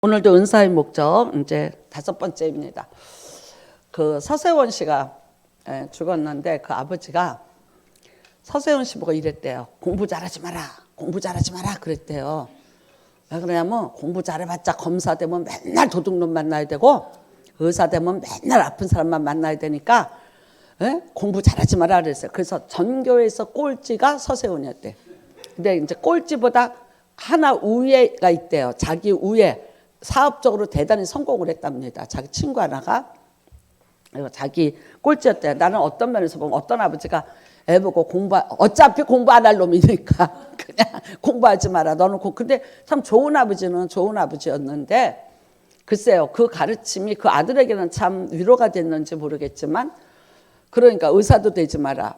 오늘도 은사의 목적 이제 5번째입니다. 그 서세원 씨가 죽었는데 그 아버지가 서세원 씨 보고 이랬대요. 공부 잘하지 마라. 공부 잘하지 마라 그랬대요. 왜 그러냐면 공부 잘해봤자 검사 되면 맨날 도둑놈 만나야 되고 의사 되면 맨날 아픈 사람만 만나야 되니까 공부 잘하지 마라 그랬어요. 그래서 전교에서 꼴찌가 서세원이었대. 근데 이제 꼴찌보다 하나 우위가 있대요. 자기 우위. 사업적으로 대단히 성공을 했답니다. 자기 친구 하나가 자기 꼴찌였대요. 나는 어떤 면에서 보면 어떤 아버지가 애 보고 어차피 공부 안 할 놈이니까 그냥 공부하지 마라. 너는 근데 참 좋은 아버지는 좋은 아버지였는데 글쎄요. 그 가르침이 그 아들에게는 참 위로가 됐는지 모르겠지만 그러니까 의사도 되지 마라.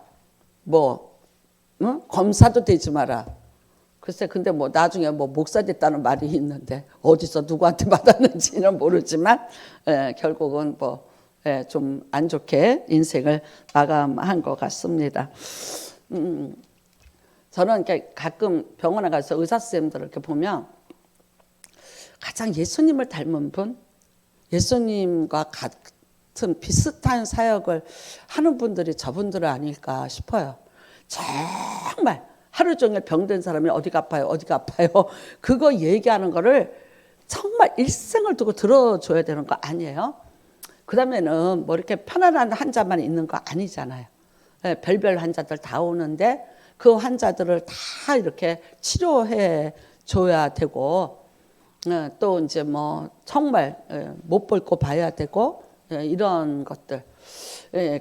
검사도 되지 마라. 글쎄 근데 나중에 목사 됐다는 말이 있는데 어디서 누구한테 받았는지는 모르지만 결국은 좀 안 좋게 인생을 마감한 것 같습니다. 저는 가끔 병원에 가서 의사 선생님들을 이렇게 보면 가장 예수님을 닮은 분, 예수님과 같은 비슷한 사역을 하는 분들이 저분들은 아닐까 싶어요. 정말 하루 종일 병든 사람이 어디가 아파요, 어디가 아파요. 그거 얘기하는 거를 정말 일생을 두고 들어줘야 되는 거 아니에요? 그 다음에는 이렇게 편안한 환자만 있는 거 아니잖아요. 별별 환자들 다 오는데 그 환자들을 다 이렇게 치료해 줘야 되고 또 이제 정말 못 볼 거 봐야 되고 이런 것들.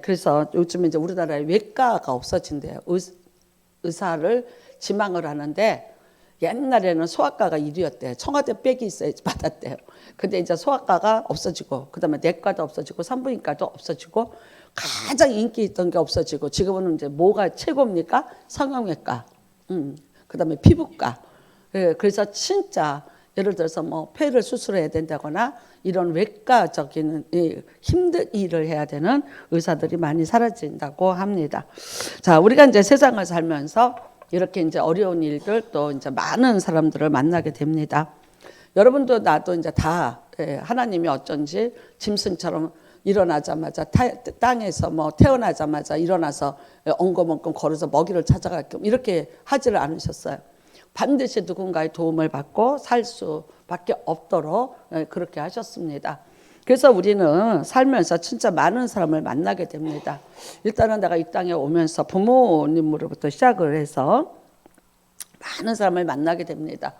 그래서 요즘 이제 우리나라에 외과가 없어진대요. 의사를 지망을 하는데 옛날에는 소아과가 1위였대요. 청와대 빽이 있어야지 받았대요. 근데 이제 소아과가 없어지고 그다음에 내과도 없어지고 산부인과도 없어지고 가장 인기 있던 게 없어지고 지금은 이제 뭐가 최고입니까? 성형외과, 그다음에 피부과. 그래서 진짜 예를 들어서 폐를 수술해야 된다거나 이런 외과적인 힘든 일을 해야 되는 의사들이 많이 사라진다고 합니다. 자, 우리가 이제 세상을 살면서 이렇게 이제 어려운 일들 또 이제 많은 사람들을 만나게 됩니다. 여러분도 나도 이제 다 하나님이 어쩐지 짐승처럼 일어나자마자 땅에서 태어나자마자 일어나서 엉금엉금 걸어서 먹이를 찾아가게끔 이렇게 하지를 않으셨어요. 반드시 누군가의 도움을 받고 살 수밖에 없도록 그렇게 하셨습니다. 그래서 우리는 살면서 진짜 많은 사람을 만나게 됩니다. 일단은 내가 이 땅에 오면서 부모님으로부터 시작을 해서 많은 사람을 만나게 됩니다.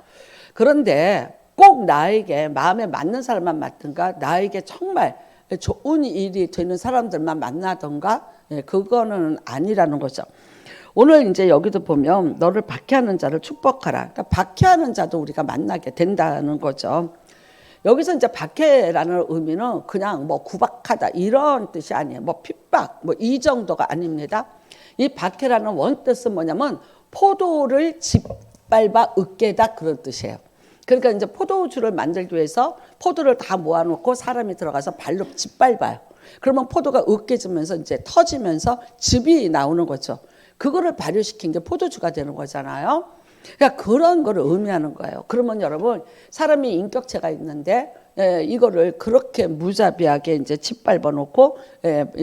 그런데 꼭 나에게 마음에 맞는 사람만 맞든가 나에게 정말 좋은 일이 되는 사람들만 만나던가 그거는 아니라는 거죠. 오늘 이제 여기도 보면 너를 박해하는 자를 축복하라. 그러니까 박해하는 자도 우리가 만나게 된다는 거죠. 여기서 이제 박해라는 의미는 그냥 구박하다 이런 뜻이 아니에요. 핍박 이 정도가 아닙니다. 이 박해라는 원뜻은 뭐냐면 포도를 짓밟아 으깨다 그런 뜻이에요. 그러니까 이제 포도주를 만들기 위해서 포도를 다 모아놓고 사람이 들어가서 발로 짓밟아요. 그러면 포도가 으깨지면서 이제 터지면서 즙이 나오는 거죠. 그거를 발효시킨 게 포도주가 되는 거잖아요. 그러니까 그런 거를 의미하는 거예요. 그러면 여러분 사람이 인격체가 있는데 이거를 그렇게 무자비하게 이제 짓밟아 놓고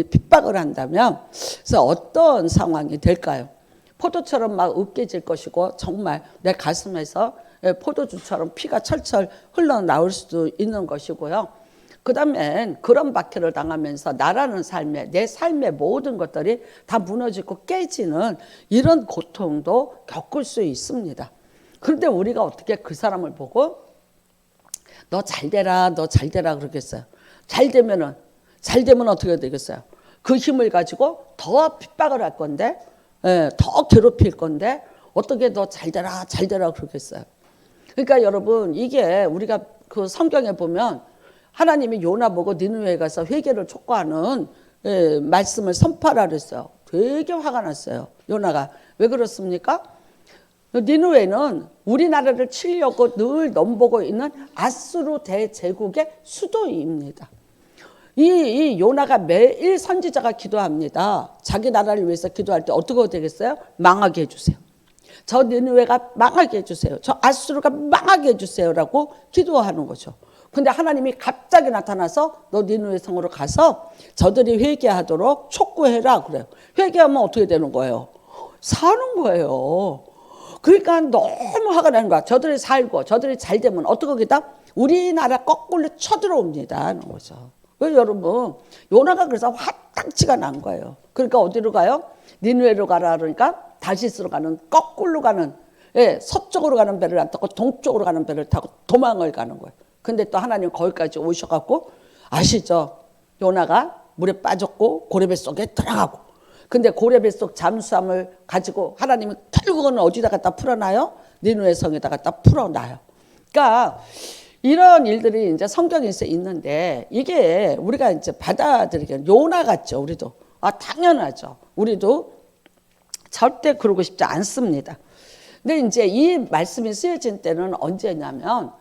핍박을 한다면 그래서 어떤 상황이 될까요? 포도처럼 막 으깨질 것이고 정말 내 가슴에서 포도주처럼 피가 철철 흘러나올 수도 있는 것이고요. 그 다음에 그런 박해를 당하면서 나라는 내 삶의 모든 것들이 다 무너지고 깨지는 이런 고통도 겪을 수 있습니다. 그런데 우리가 어떻게 그 사람을 보고 너 잘되라 너 잘되라 그러겠어요. 잘 되면 어떻게 되겠어요? 그 힘을 가지고 더 핍박을 할 건데 더 괴롭힐 건데 어떻게 너 잘되라 잘되라 그러겠어요. 그러니까 여러분 이게 우리가 그 성경에 보면 하나님이 요나 보고 니느웨에 가서 회개를 촉구하는 말씀을 선포하라 그랬어요. 되게 화가 났어요. 요나가. 왜 그렇습니까? 니느웨는 우리나라를 치려고 늘 넘보고 있는 아수르 대제국의 수도입니다. 이 요나가 매일 선지자가 기도합니다. 자기 나라를 위해서 기도할 때 어떻게 되겠어요? 망하게 해주세요. 저 니느웨가 망하게 해주세요. 저 아수르가 망하게 해주세요라고 기도하는 거죠. 근데 하나님이 갑자기 나타나서 너 니느웨 성으로 가서 저들이 회개하도록 촉구해라 그래요. 회개하면 어떻게 되는 거예요? 사는 거예요. 그러니까 너무 화가 나는 거야. 저들이 살고 저들이 잘 되면 어떡하겠다? 우리나라 거꾸로 쳐들어옵니다 하는 거죠. 왜 여러분 요나가 그래서 화딱지가 난 거예요. 그러니까 어디로 가요? 니느웨로 가라 그러니까 다시스로 가는 거꾸로 가는 서쪽으로 가는 배를 안 타고 동쪽으로 가는 배를 타고 도망을 가는 거예요. 근데 또 하나님 거기까지 오셔갖고 아시죠? 요나가 물에 빠졌고 고래배 속에 들어가고 근데 고래배 속 잠수함을 가지고 하나님이 결국은 어디다 갖다 풀어놔요? 니느웨 성에다 갖다 풀어놔요. 그러니까 이런 일들이 이제 성경에 있는데 이게 우리가 이제 받아들이기엔 요나 같죠. 우리도 당연하죠. 우리도 절대 그러고 싶지 않습니다. 근데 이제 이 말씀이 쓰여진 때는 언제냐면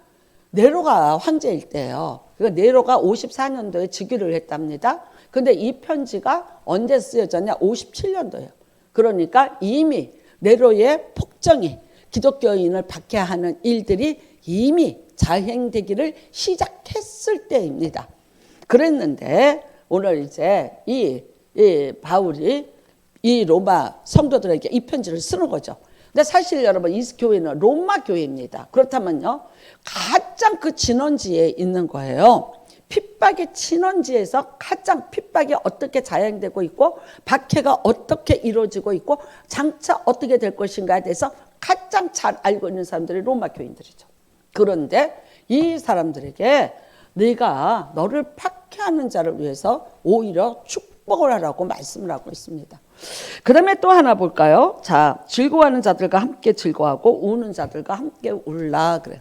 네로가 황제일 때예요. 그러니까 네로가 54년도에 즉위를 했답니다. 근데 이 편지가 언제 쓰여졌냐? 57년도예요. 그러니까 이미 네로의 폭정이 기독교인을 박해하는 일들이 이미 자행되기를 시작했을 때입니다. 그랬는데 오늘 이제 이 바울이 이 로마 성도들에게 이 편지를 쓰는 거죠. 근데 사실 여러분 이 교회는 로마 교회입니다. 그렇다면요 가장 그 진원지에 있는 거예요. 핍박의 진원지에서 가장 핍박이 어떻게 자행되고 있고 박해가 어떻게 이루어지고 있고 장차 어떻게 될 것인가에 대해서 가장 잘 알고 있는 사람들이 로마 교인들이죠. 그런데 이 사람들에게 네가 너를 박해하는 자를 위해서 오히려 축복을 하라고 말씀을 하고 있습니다. 그 다음에 또 하나 볼까요? 자, 즐거워하는 자들과 함께 즐거워하고 우는 자들과 함께 울라 그래요.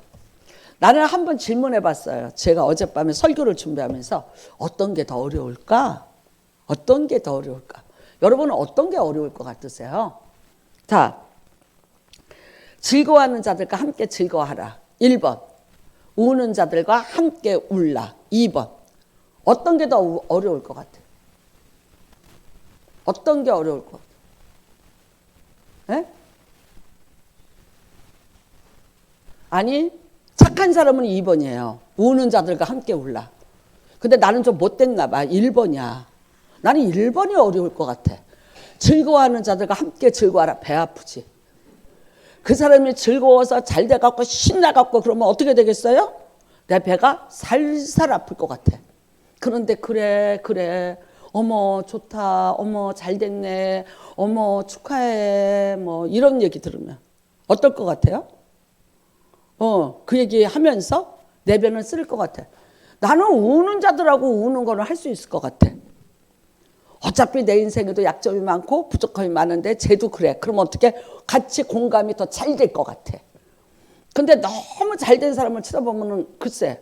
나는 한번 질문해 봤어요. 제가 어젯밤에 설교를 준비하면서 어떤 게 더 어려울까? 어떤 게 더 어려울까? 여러분은 어떤 게 어려울 것 같으세요? 자, 즐거워하는 자들과 함께 즐거워하라. 1번. 우는 자들과 함께 울라. 2번. 어떤 게 더 어려울 것 같아요? 어떤 게 어려울 것 같아요? 에? 아니 착한 사람은 2번이에요. 우는 자들과 함께 울라. 근데 나는 좀 못됐나 봐. 1번이야. 나는 1번이 어려울 것 같아. 즐거워하는 자들과 함께 즐거워하라. 배 아프지. 그 사람이 즐거워서 잘 돼갖고 신나갖고 그러면 어떻게 되겠어요? 내 배가 살살 아플 것 같아. 그런데 그래 어머 좋다 어머 잘 됐네 어머 축하해 뭐 이런 얘기 들으면 어떨 것 같아요? 그 얘기 하면서 내 배는 쓸 것 같아. 나는 우는 자들하고 우는 거는 할 수 있을 것 같아. 어차피 내 인생에도 약점이 많고 부족함이 많은데 쟤도 그래. 그럼 어떻게 같이 공감이 더 잘 될 것 같아. 근데 너무 잘 된 사람을 쳐다보면은 글쎄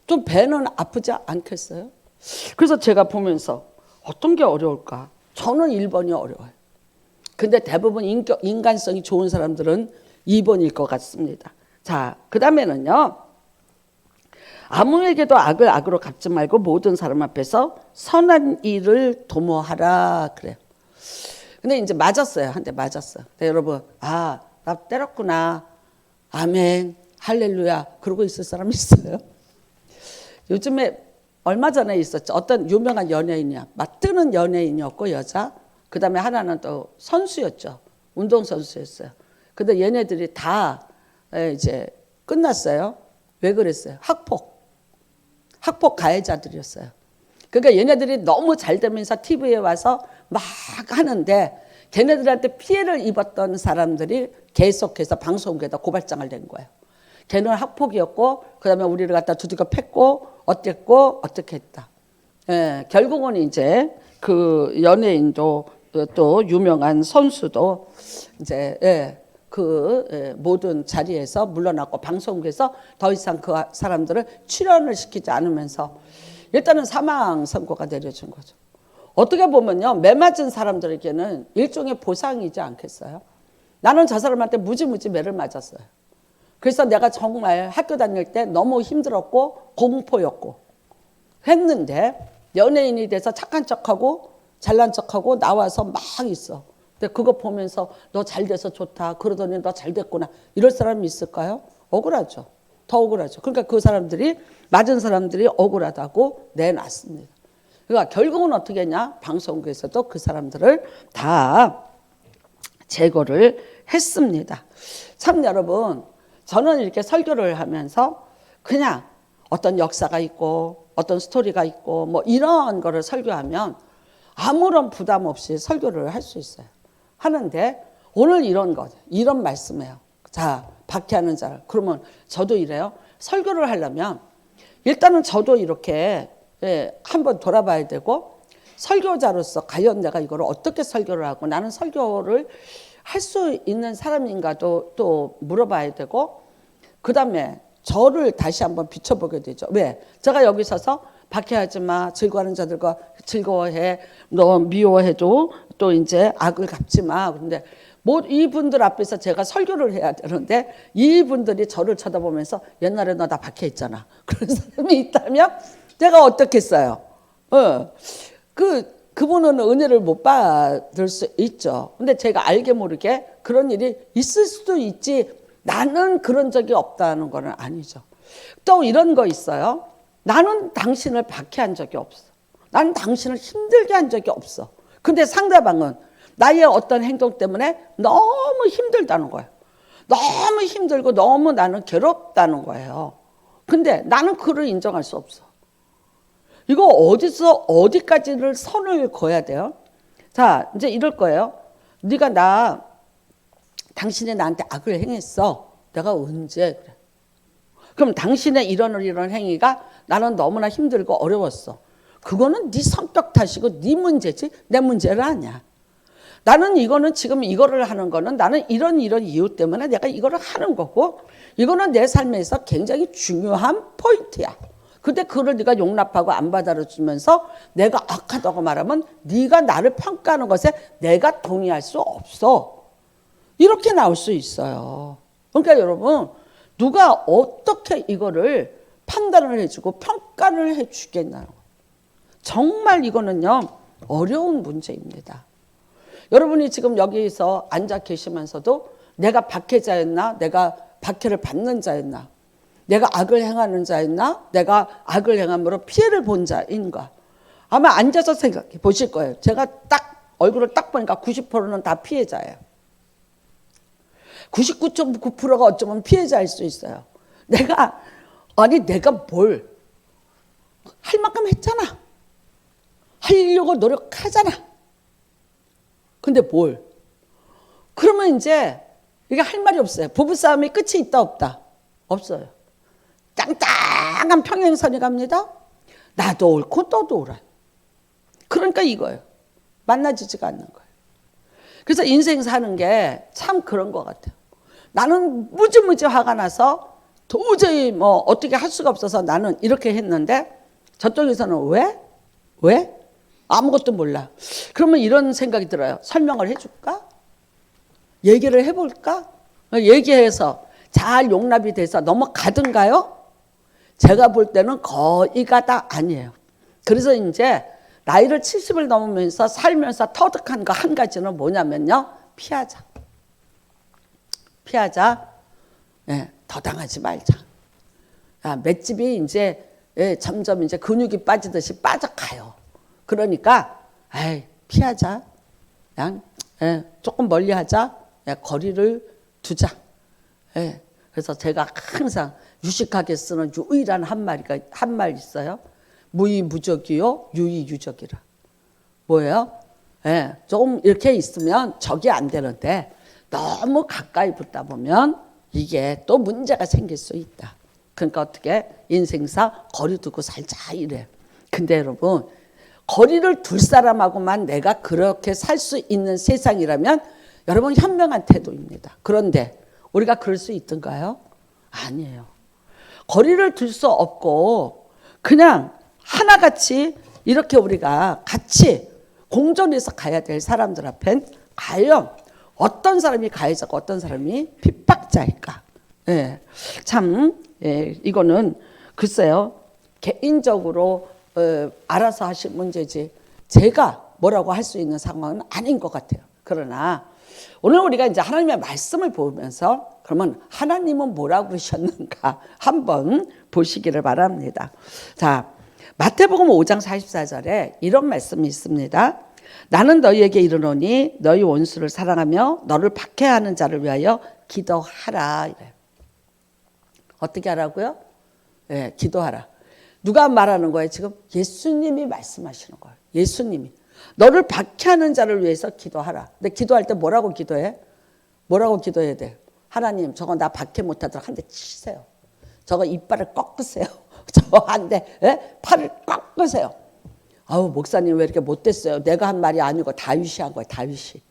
좀 배는 아프지 않겠어요? 그래서 제가 보면서 어떤 게 어려울까? 저는 1번이 어려워요. 근데 대부분 인간성이 좋은 사람들은 2번일 것 같습니다. 자, 그 다음에는요. 아무에게도 악을 악으로 갚지 말고 모든 사람 앞에서 선한 일을 도모하라 그래요. 근데 이제 맞았어요. 한 대 맞았어요. 근데 여러분, 나 때렸구나. 아멘, 할렐루야. 그러고 있을 사람 있어요? 요즘에 얼마 전에 있었죠. 어떤 유명한 연예인이야. 막 뜨는 연예인이었고 여자. 그 다음에 하나는 또 선수였죠. 운동선수였어요. 근데 얘네들이 다 이제 끝났어요. 왜 그랬어요? 학폭 가해자들이었어요. 그러니까 얘네들이 너무 잘 되면서 TV에 와서 막 하는데 걔네들한테 피해를 입었던 사람들이 계속해서 방송국에다 고발장을 낸 거예요. 걔는 학폭이었고 그다음에 우리를 갖다 두들겨 팼고 어땠고 어떻게 했다. 결국은 이제 그 연예인도 또 유명한 선수도 이제 모든 자리에서 물러났고 방송국에서 더 이상 그 사람들을 출연을 시키지 않으면서 일단은 사망 선고가 내려진 거죠. 어떻게 보면요, 매 맞은 사람들에게는 일종의 보상이지 않겠어요? 나는 저 사람한테 무지무지 매를 맞았어요. 그래서 내가 정말 학교 다닐 때 너무 힘들었고 공포였고 했는데 연예인이 돼서 착한 척하고 잘난 척하고 나와서 막 있어. 근데 그거 보면서 너 잘 돼서 좋다. 그러더니 너 잘 됐구나. 이럴 사람이 있을까요? 억울하죠. 더 억울하죠. 그러니까 그 사람들이 맞은 사람들이 억울하다고 내놨습니다. 그러니까 결국은 어떻게 했냐? 방송국에서도 그 사람들을 다 제거를 했습니다. 참 여러분, 저는 이렇게 설교를 하면서 그냥 어떤 역사가 있고 어떤 스토리가 있고 뭐 이런 거를 설교하면 아무런 부담 없이 설교를 할 수 있어요. 하는데 오늘 이런 거, 이런 말씀이에요. 자, 박해하는 자를. 그러면 저도 이래요. 설교를 하려면 일단은 저도 이렇게 한번 돌아봐야 되고, 설교자로서 과연 내가 이걸 어떻게 설교를 하고 나는 설교를 할 수 있는 사람인가도 또 물어봐야 되고, 그 다음에 저를 다시 한번 비춰보게 되죠. 왜? 제가 여기 서서 박해하지 마, 즐거워하는 자들과 즐거워해, 너 미워해도 또 이제 악을 갚지 마. 근데 뭐 이분들 앞에서 제가 설교를 해야 되는데 이분들이 저를 쳐다보면서 옛날에 너 나 박해했잖아, 그런 사람이 있다면 내가 어떻겠어요? 그분은 은혜를 못 받을 수 있죠. 근데 제가 알게 모르게 그런 일이 있을 수도 있지, 나는 그런 적이 없다는 건 아니죠. 또 이런 거 있어요. 나는 당신을 박해한 적이 없어. 나는 당신을 힘들게 한 적이 없어. 근데 상대방은 나의 어떤 행동 때문에 너무 힘들다는 거예요. 너무 힘들고 너무 나는 괴롭다는 거예요. 근데 나는 그를 인정할 수 없어. 이거 어디서 어디까지를 선을 그어야 돼요? 자, 이제 이럴 거예요. 네가 당신이 나한테 악을 행했어. 내가 언제 그래? 그럼 당신의 이런 행위가 나는 너무나 힘들고 어려웠어. 그거는 네 성격 탓이고 네 문제지 내 문제는 아니야. 나는 이거는 지금 이거를 하는 거는 나는 이런 이유 때문에 내가 이거를 하는 거고, 이거는 내 삶에서 굉장히 중요한 포인트야. 근데 그걸 네가 용납하고 안 받아주면서 내가 악하다고 말하면 네가 나를 평가하는 것에 내가 동의할 수 없어. 이렇게 나올 수 있어요. 그러니까 여러분, 누가 어떻게 이거를 판단을 해주고 평가를 해주겠나요? 정말 이거는요, 어려운 문제입니다. 여러분이 지금 여기서 앉아 계시면서도 내가 박해자였나? 내가 박해를 받는 자였나? 내가 악을 행하는 자였나? 내가 악을 행함으로 피해를 본 자인가? 아마 앉아서 생각해 보실 거예요. 제가 딱 얼굴을 딱 보니까 90%는 다 피해자예요. 99.9%가 어쩌면 피해자일 수 있어요. 내가 뭘 할 만큼 했잖아. 하려고 노력하잖아. 근데 뭘? 그러면 이제 이게 할 말이 없어요. 부부싸움이 끝이 있다 없다? 없어요. 땅땅한 평행선이 갑니다. 나도 옳고 너도 옳아요. 그러니까 이거예요. 만나지지가 않는 거예요. 그래서 인생 사는 게 참 그런 것 같아요. 나는 무지무지 화가 나서 도저히 뭐 어떻게 할 수가 없어서 나는 이렇게 했는데 저쪽에서는 왜? 아무것도 몰라. 그러면 이런 생각이 들어요. 설명을 해줄까? 얘기를 해볼까? 얘기해서 잘 용납이 돼서 넘어가든가요? 제가 볼 때는 거의가 다 아니에요. 그래서 이제 나이를 70을 넘으면서 살면서 터득한 거 한 가지는 뭐냐면요, 피하자. 더 당하지 말자. 맷집이 이제 점점 이제 근육이 빠지듯이 빠져가요. 그러니까 피하자. 그냥 조금 멀리하자. 거리를 두자. 그래서 제가 항상 유식하게 쓰는 유일한 한 말 있어요. 무의무적이요 유의유적이라. 뭐예요? 조금 이렇게 있으면 적이 안 되는데 너무 가까이 붙다 보면 이게 또 문제가 생길 수 있다. 그러니까 어떻게 인생사 거리 두고 살자 이래. 근데 여러분, 거리를 둘 사람하고만 내가 그렇게 살 수 있는 세상이라면 여러분 현명한 태도입니다. 그런데 우리가 그럴 수 있던가요? 아니에요. 거리를 둘 수 없고 그냥 하나같이 이렇게 우리가 같이 공존해서 가야 될 사람들 앞엔 과연 어떤 사람이 가해자고 어떤 사람이 핍박자일까? 이거는 글쎄요, 개인적으로 알아서 하실 문제지 제가 뭐라고 할 수 있는 상황은 아닌 것 같아요. 그러나 오늘 우리가 이제 하나님의 말씀을 보면서 그러면 하나님은 뭐라고 그러셨는가 한번 보시기를 바랍니다. 자, 마태복음 5장 44절에 이런 말씀이 있습니다. 나는 너희에게 이르노니 너희 원수를 사랑하며 너를 박해하는 자를 위하여 기도하라. 이래요. 어떻게 하라고요? 네, 기도하라. 누가 말하는 거예요? 지금 예수님이 말씀하시는 거예요. 예수님이. 너를 박해하는 자를 위해서 기도하라. 근데 기도할 때 뭐라고 기도해? 뭐라고 기도해야 돼? 하나님, 저거 나 박해 못하도록 한 대 치세요. 저거 이빨을 꺾으세요. 저거 한 대, 팔을 꺾으세요. 아우, 목사님 왜 이렇게 못됐어요? 내가 한 말이 아니고 다윗이 한 거예요. 다윗이.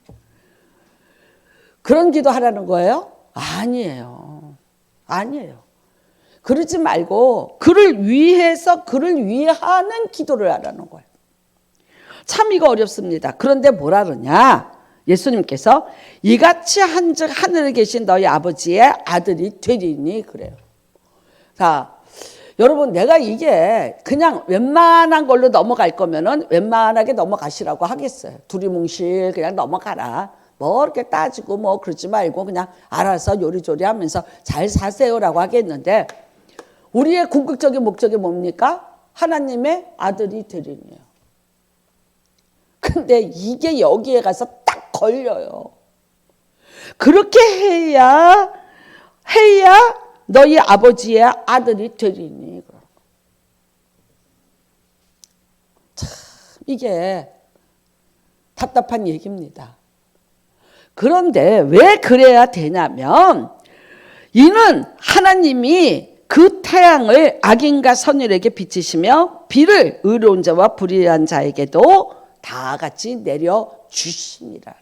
그런 기도 하라는 거예요? 아니에요. 아니에요. 그러지 말고 그를 위해서 그를 위하는 기도를 하라는 거예요. 참 이거 어렵습니다. 그런데 뭐라 그러냐? 예수님께서 이같이 한즉 하늘에 계신 너희 아버지의 아들이 되리니 그래요. 자, 여러분 내가 이게 그냥 웬만한 걸로 넘어갈 거면은 웬만하게 넘어가시라고 하겠어요. 두리뭉실 그냥 넘어가라. 뭐 이렇게 따지고 뭐 그러지 말고 그냥 알아서 요리조리 하면서 잘 사세요라고 하겠는데 우리의 궁극적인 목적이 뭡니까? 하나님의 아들이 되리니요. 근데 이게 여기에 가서 딱 걸려요. 그렇게 해야 너희 아버지의 아들이 되리니. 참 이게 답답한 얘기입니다. 그런데 왜 그래야 되냐면 이는 하나님이 그 태양을 악인과 선인에게 비치시며 비를 의로운 자와 불의한 자에게도 다 같이 내려주시니라.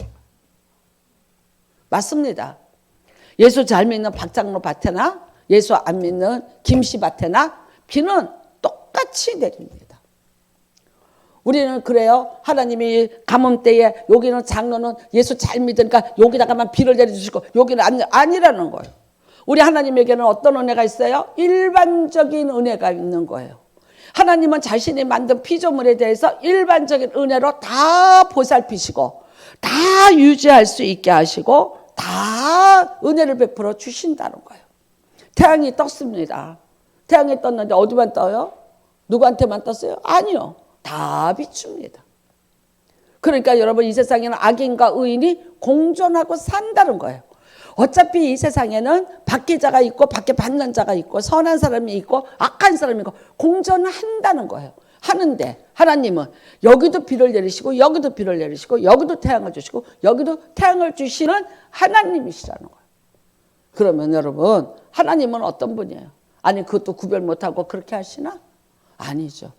맞습니다. 예수 잘 믿는 박장로 밭에나 예수 안 믿는 김씨 밭에나 비는 똑같이 내립니다. 우리는 그래요. 하나님이 가뭄 때에 여기는 장로는 예수 잘 믿으니까 여기다가만 비를 내려주시고 여기는 아니라는 거예요. 우리 하나님에게는 어떤 은혜가 있어요? 일반적인 은혜가 있는 거예요. 하나님은 자신이 만든 피조물에 대해서 일반적인 은혜로 다 보살피시고 다 유지할 수 있게 하시고 다 은혜를 베풀어 주신다는 거예요. 태양이 떴습니다. 태양이 떴는데 어디만 떠요? 누구한테만 떴어요? 아니요. 다 비춥니다. 그러니까 여러분 이 세상에는 악인과 의인이 공존하고 산다는 거예요. 어차피 이 세상에는 받기 자가 있고 받게 받는 자가 있고 선한 사람이 있고 악한 사람이 있고 공존한다는 거예요. 하는데 하나님은 여기도 비를 내리시고 여기도 비를 내리시고 여기도 태양을 주시고 여기도 태양을 주시는 하나님이시라는 거예요. 그러면 여러분 하나님은 어떤 분이에요? 아니 그것도 구별 못하고 그렇게 하시나? 아니죠.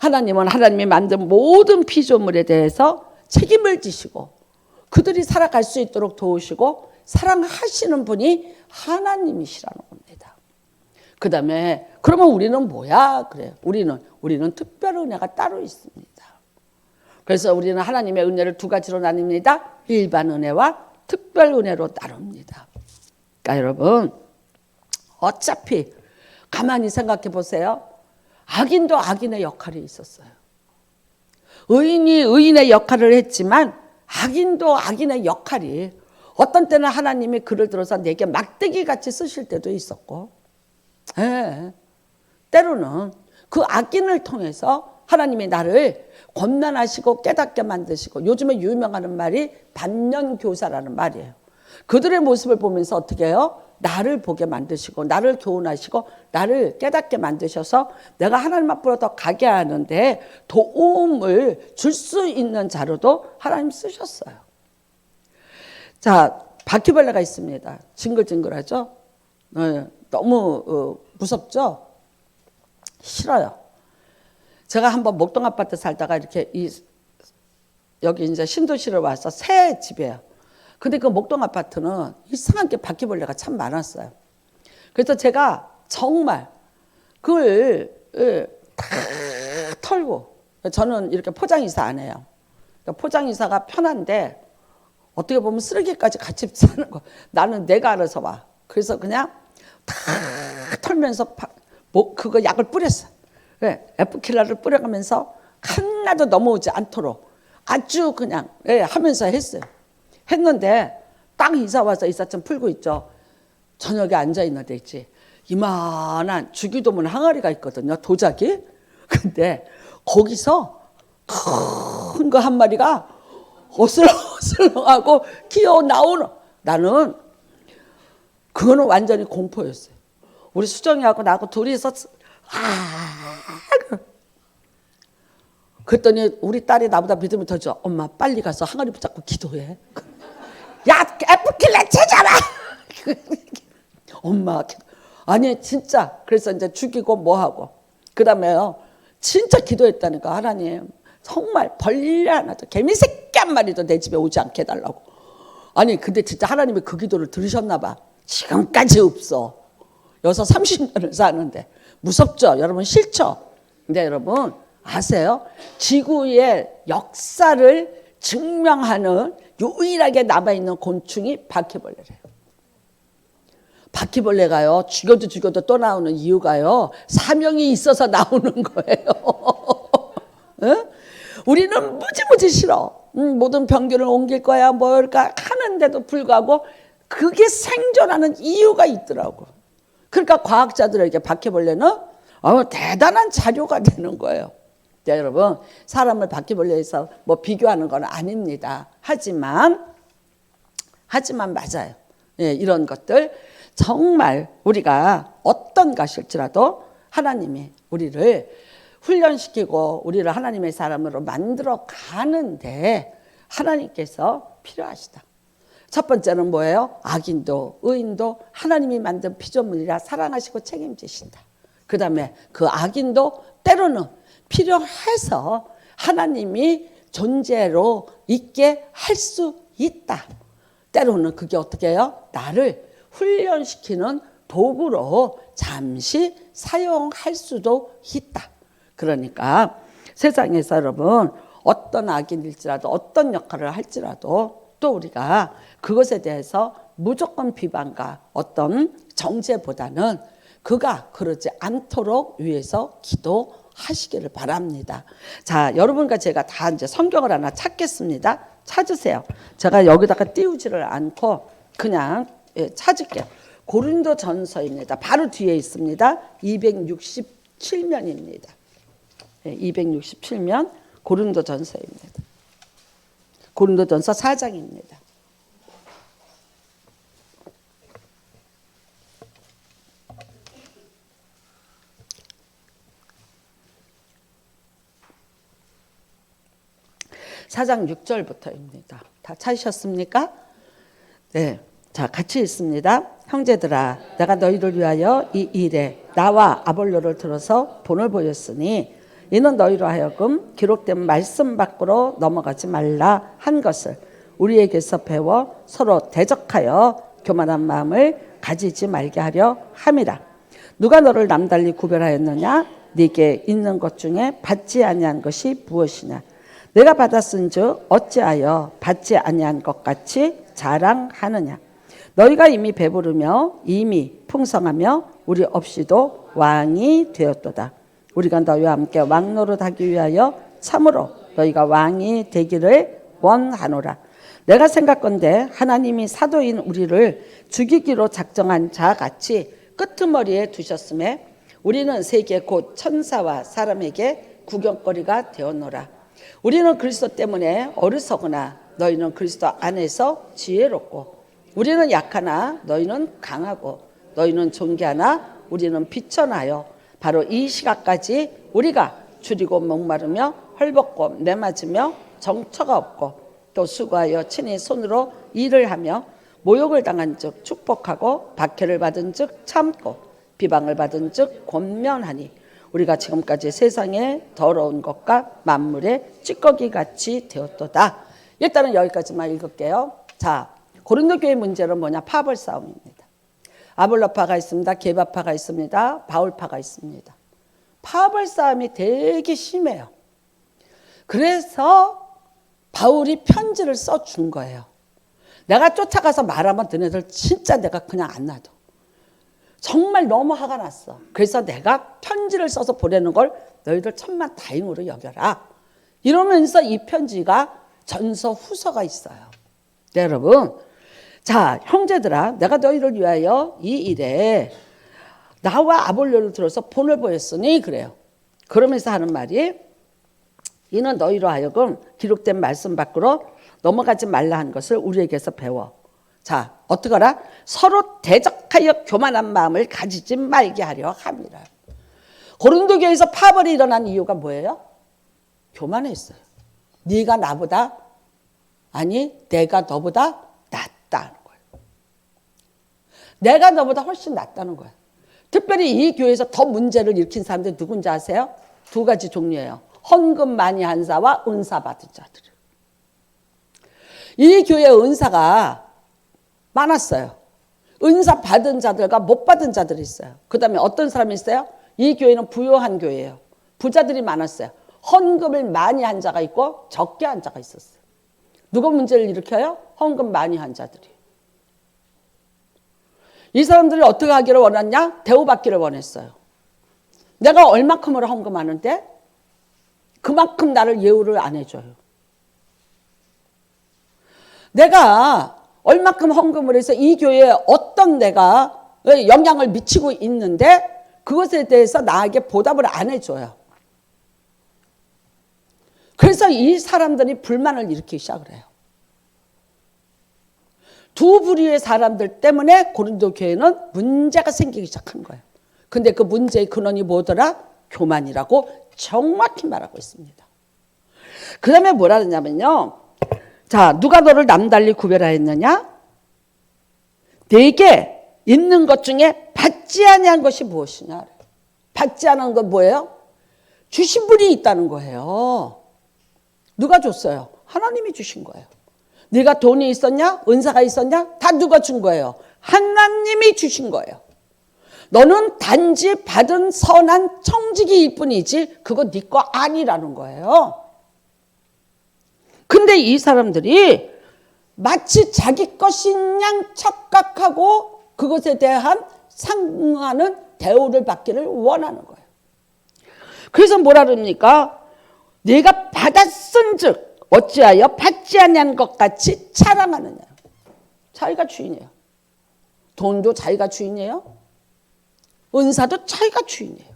하나님은 하나님이 만든 모든 피조물에 대해서 책임을 지시고 그들이 살아갈 수 있도록 도우시고 사랑하시는 분이 하나님이시라는 겁니다. 그 다음에 그러면 우리는 뭐야? 그래요. 우리는 특별 은혜가 따로 있습니다. 그래서 우리는 하나님의 은혜를 두 가지로 나뉩니다. 일반 은혜와 특별 은혜로 나눕니다. 그러니까 여러분 어차피 가만히 생각해 보세요. 악인도 악인의 역할이 있었어요. 의인이 의인의 역할을 했지만 악인도 악인의 역할이 어떤 때는 하나님이 그를 들어서 내게 막대기 같이 쓰실 때도 있었고 때로는 그 악인을 통해서 하나님이 나를 권면하시고 깨닫게 만드시고 요즘에 유명한 말이 반면교사라는 말이에요. 그들의 모습을 보면서 어떻게 해요? 나를 보게 만드시고 나를 교훈하시고 나를 깨닫게 만드셔서 내가 하나님 앞으로 더 가게 하는데 도움을 줄 수 있는 자로도 하나님 쓰셨어요. 자, 바퀴벌레가 있습니다. 징글징글하죠? 너무 무섭죠? 싫어요. 제가 한번 목동 아파트 살다가 이렇게 여기 이제 신도시를 와서 새 집이에요. 근데 그 목동 아파트는 이상하게 바퀴벌레가 참 많았어요. 그래서 제가 정말 그걸 다 털고 저는 이렇게 포장이사 안 해요. 그러니까 포장이사가 편한데 어떻게 보면 쓰레기까지 같이 싸는 거. 나는 내가 알아서 와. 그래서 그냥 다 털면서 그거 약을 뿌렸어. 에프킬라를 뿌려가면서 하나도 넘어오지 않도록 아주 그냥 하면서 했어요. 했는데 딱 이사 와서 이삿짐 풀고 있죠. 저녁에 앉아 있는 데 있지. 이만한 주기도문 항아리가 있거든요. 도자기. 근데 거기서 큰 거 한 마리가 어슬렁어슬렁하고 기어 나오는, 나는 그거는 완전히 공포였어요. 우리 수정이하고 나하고 둘이서 그랬더니 우리 딸이 나보다 믿음이 더 좋아. 엄마 빨리 가서 항아리 붙잡고 기도해. 야 에프킬레 찾아라. 엄마 아니 진짜. 그래서 이제 죽이고 뭐하고 그 다음에요 진짜 기도했다니까. 하나님 정말 벌레 하나도 개미새끼 한 마리도 내 집에 오지 않게 해달라고. 아니 근데 진짜 하나님이 그 기도를 들으셨나 봐. 지금까지 없어. 여기서 30년을 사는데 무섭죠 여러분? 싫죠? 근데 여러분 아세요? 지구의 역사를 증명하는 유일하게 남아있는 곤충이 바퀴벌레래요. 바퀴벌레가요 죽여도 또 나오는 이유가요 사명이 있어서 나오는 거예요. 응? 우리는 무지무지 싫어. 모든 병균을 옮길 거야 뭘까 하는데도 불구하고 그게 생존하는 이유가 있더라고. 그러니까 과학자들에게 바퀴벌레는 대단한 자료가 되는 거예요. 자, 여러분 사람을 바퀴벌레에서 뭐 비교하는 건 아닙니다. 하지만 맞아요. 예, 이런 것들 정말 우리가 어떤 것일지라도 하나님이 우리를 훈련시키고 우리를 하나님의 사람으로 만들어 가는데 하나님께서 필요하시다. 첫 번째는 뭐예요? 악인도 의인도 하나님이 만든 피조물이라 사랑하시고 책임지신다. 그 다음에 그 악인도 때로는 필요해서 하나님이 존재로 있게 할 수 있다. 때로는 그게 어떻게 해요? 나를 훈련시키는 도구로 잠시 사용할 수도 있다. 그러니까 세상에서 여러분 어떤 악인일지라도 어떤 역할을 할지라도 또 우리가 그것에 대해서 무조건 비방과 어떤 정죄보다는 그가 그러지 않도록 위해서 기도하시기를 바랍니다. 자, 여러분과 제가 다 이제 성경을 하나 찾겠습니다. 찾으세요. 제가 여기다가 띄우지를 않고 그냥 찾을게요. 고린도전서입니다. 바로 뒤에 있습니다. 267면입니다. 267면 고린도전서입니다. 고린도전서 4장입니다. 사장 6절부터입니다. 다 찾으셨습니까? 네. 자, 같이 읽습니다. 형제들아, 내가 너희를 위하여 이 일에 나와 아볼로를 들어서 본을 보였으니 이는 너희로 하여금 기록된 말씀 밖으로 넘어가지 말라 한 것을 우리에게서 배워 서로 대적하여 교만한 마음을 가지지 말게 하려 함이라. 누가 너를 남달리 구별하였느냐? 네게 있는 것 중에 받지 아니한 것이 무엇이냐? 내가 받았은즉 어찌하여 받지 아니한 것 같이 자랑하느냐? 너희가 이미 배부르며 이미 풍성하며 우리 없이도 왕이 되었도다. 우리가 너희와 함께 왕노릇하기 위하여 참으로 너희가 왕이 되기를 원하노라. 내가 생각건대 하나님이 사도인 우리를 죽이기로 작정한 자같이 끄트머리에 두셨음에 우리는 세계 곧 천사와 사람에게 구경거리가 되었노라. 우리는 그리스도 때문에 어리석으나 너희는 그리스도 안에서 지혜롭고 우리는 약하나 너희는 강하고 너희는 존귀하나 우리는 비천하여 바로 이 시각까지 우리가 줄이고 목마르며 헐벗고 내맞으며 정처가 없고 또 수고하여 친히 손으로 일을 하며 모욕을 당한 즉 축복하고 박해를 받은 즉 참고 비방을 받은 즉 권면하니 우리가 지금까지 세상에 더러운 것과 만물의 찌꺼기 같이 되었도다. 일단은 여기까지만 읽을게요. 자, 고린도 교회 문제는 뭐냐? 파벌 싸움입니다. 아볼로파가 있습니다. 게바파가 있습니다. 바울파가 있습니다. 파벌 싸움이 되게 심해요. 그래서 바울이 편지를 써준 거예요. 내가 쫓아가서 말하면 너네들 진짜 내가 그냥 안 놔둬. 정말 너무 화가 났어. 그래서 내가 편지를 써서 보내는 걸 너희들 천만 다행으로 여겨라. 이러면서 이 편지가 전서 후서가 있어요. 네, 여러분. 자, 형제들아, 내가 너희를 위하여 이 일에 나와 아볼로를 들어서 본을 보였으니 그래요. 그러면서 하는 말이 이는 너희로 하여금 기록된 말씀 밖으로 넘어가지 말라 한 것을 우리에게서 배워. 자, 어떡하라? 서로 대적하여 교만한 마음을 가지지 말게 하려 함이라. 고린도 교회에서 파벌이 일어난 이유가 뭐예요? 교만했어요. 네가 나보다, 아니 내가 너보다 낫다는 거예요. 내가 너보다 훨씬 낫다는 거예요. 특별히 이 교회에서 더 문제를 일으킨 사람들이 누군지 아세요? 두 가지 종류예요. 헌금 많이 한 자와 은사 받은 자들. 이 교회에 은사가 많았어요. 은사 받은 자들과 못 받은 자들이 있어요. 그 다음에 어떤 사람이 있어요? 이 교회는 부유한 교회예요. 부자들이 많았어요. 헌금을 많이 한 자가 있고 적게 한 자가 있었어요. 누가 문제를 일으켜요? 헌금 많이 한 자들이. 이 사람들이 어떻게 하기를 원했냐? 대우받기를 원했어요. 내가 얼마큼으로 헌금하는데 그만큼 나를 예우를 안 해줘요. 내가 얼마큼 헌금을 해서 이 교회에 어떤 내가 영향을 미치고 있는데 그것에 대해서 나에게 보답을 안 해줘요. 그래서 이 사람들이 불만을 일으키기 시작을 해요. 두 부류의 사람들 때문에 고린도 교회는 문제가 생기기 시작한 거예요. 근데 그 문제의 근원이 뭐더라? 교만이라고 정확히 말하고 있습니다. 그 다음에 뭐라 하냐면요. 자, 누가 너를 남달리 구별하였느냐? 내게 있는 것 중에 받지 아니한 것이 무엇이냐? 받지 않은 건 뭐예요? 주신 분이 있다는 거예요. 누가 줬어요? 하나님이 주신 거예요. 네가 돈이 있었냐? 은사가 있었냐? 다 누가 준 거예요? 하나님이 주신 거예요. 너는 단지 받은 선한 청지기일 뿐이지 그거 네 거 아니라는 거예요. 근데 이 사람들이 마치 자기 것인 양 착각하고 그것에 대한 상응하는 대우를 받기를 원하는 거예요. 그래서 뭐라 그럽니까? 네가 받았은즉 어찌하여 받지 아니한 것 같이 자랑하느냐. 자기가 주인이에요. 돈도 자기가 주인이에요. 은사도 자기가 주인이에요.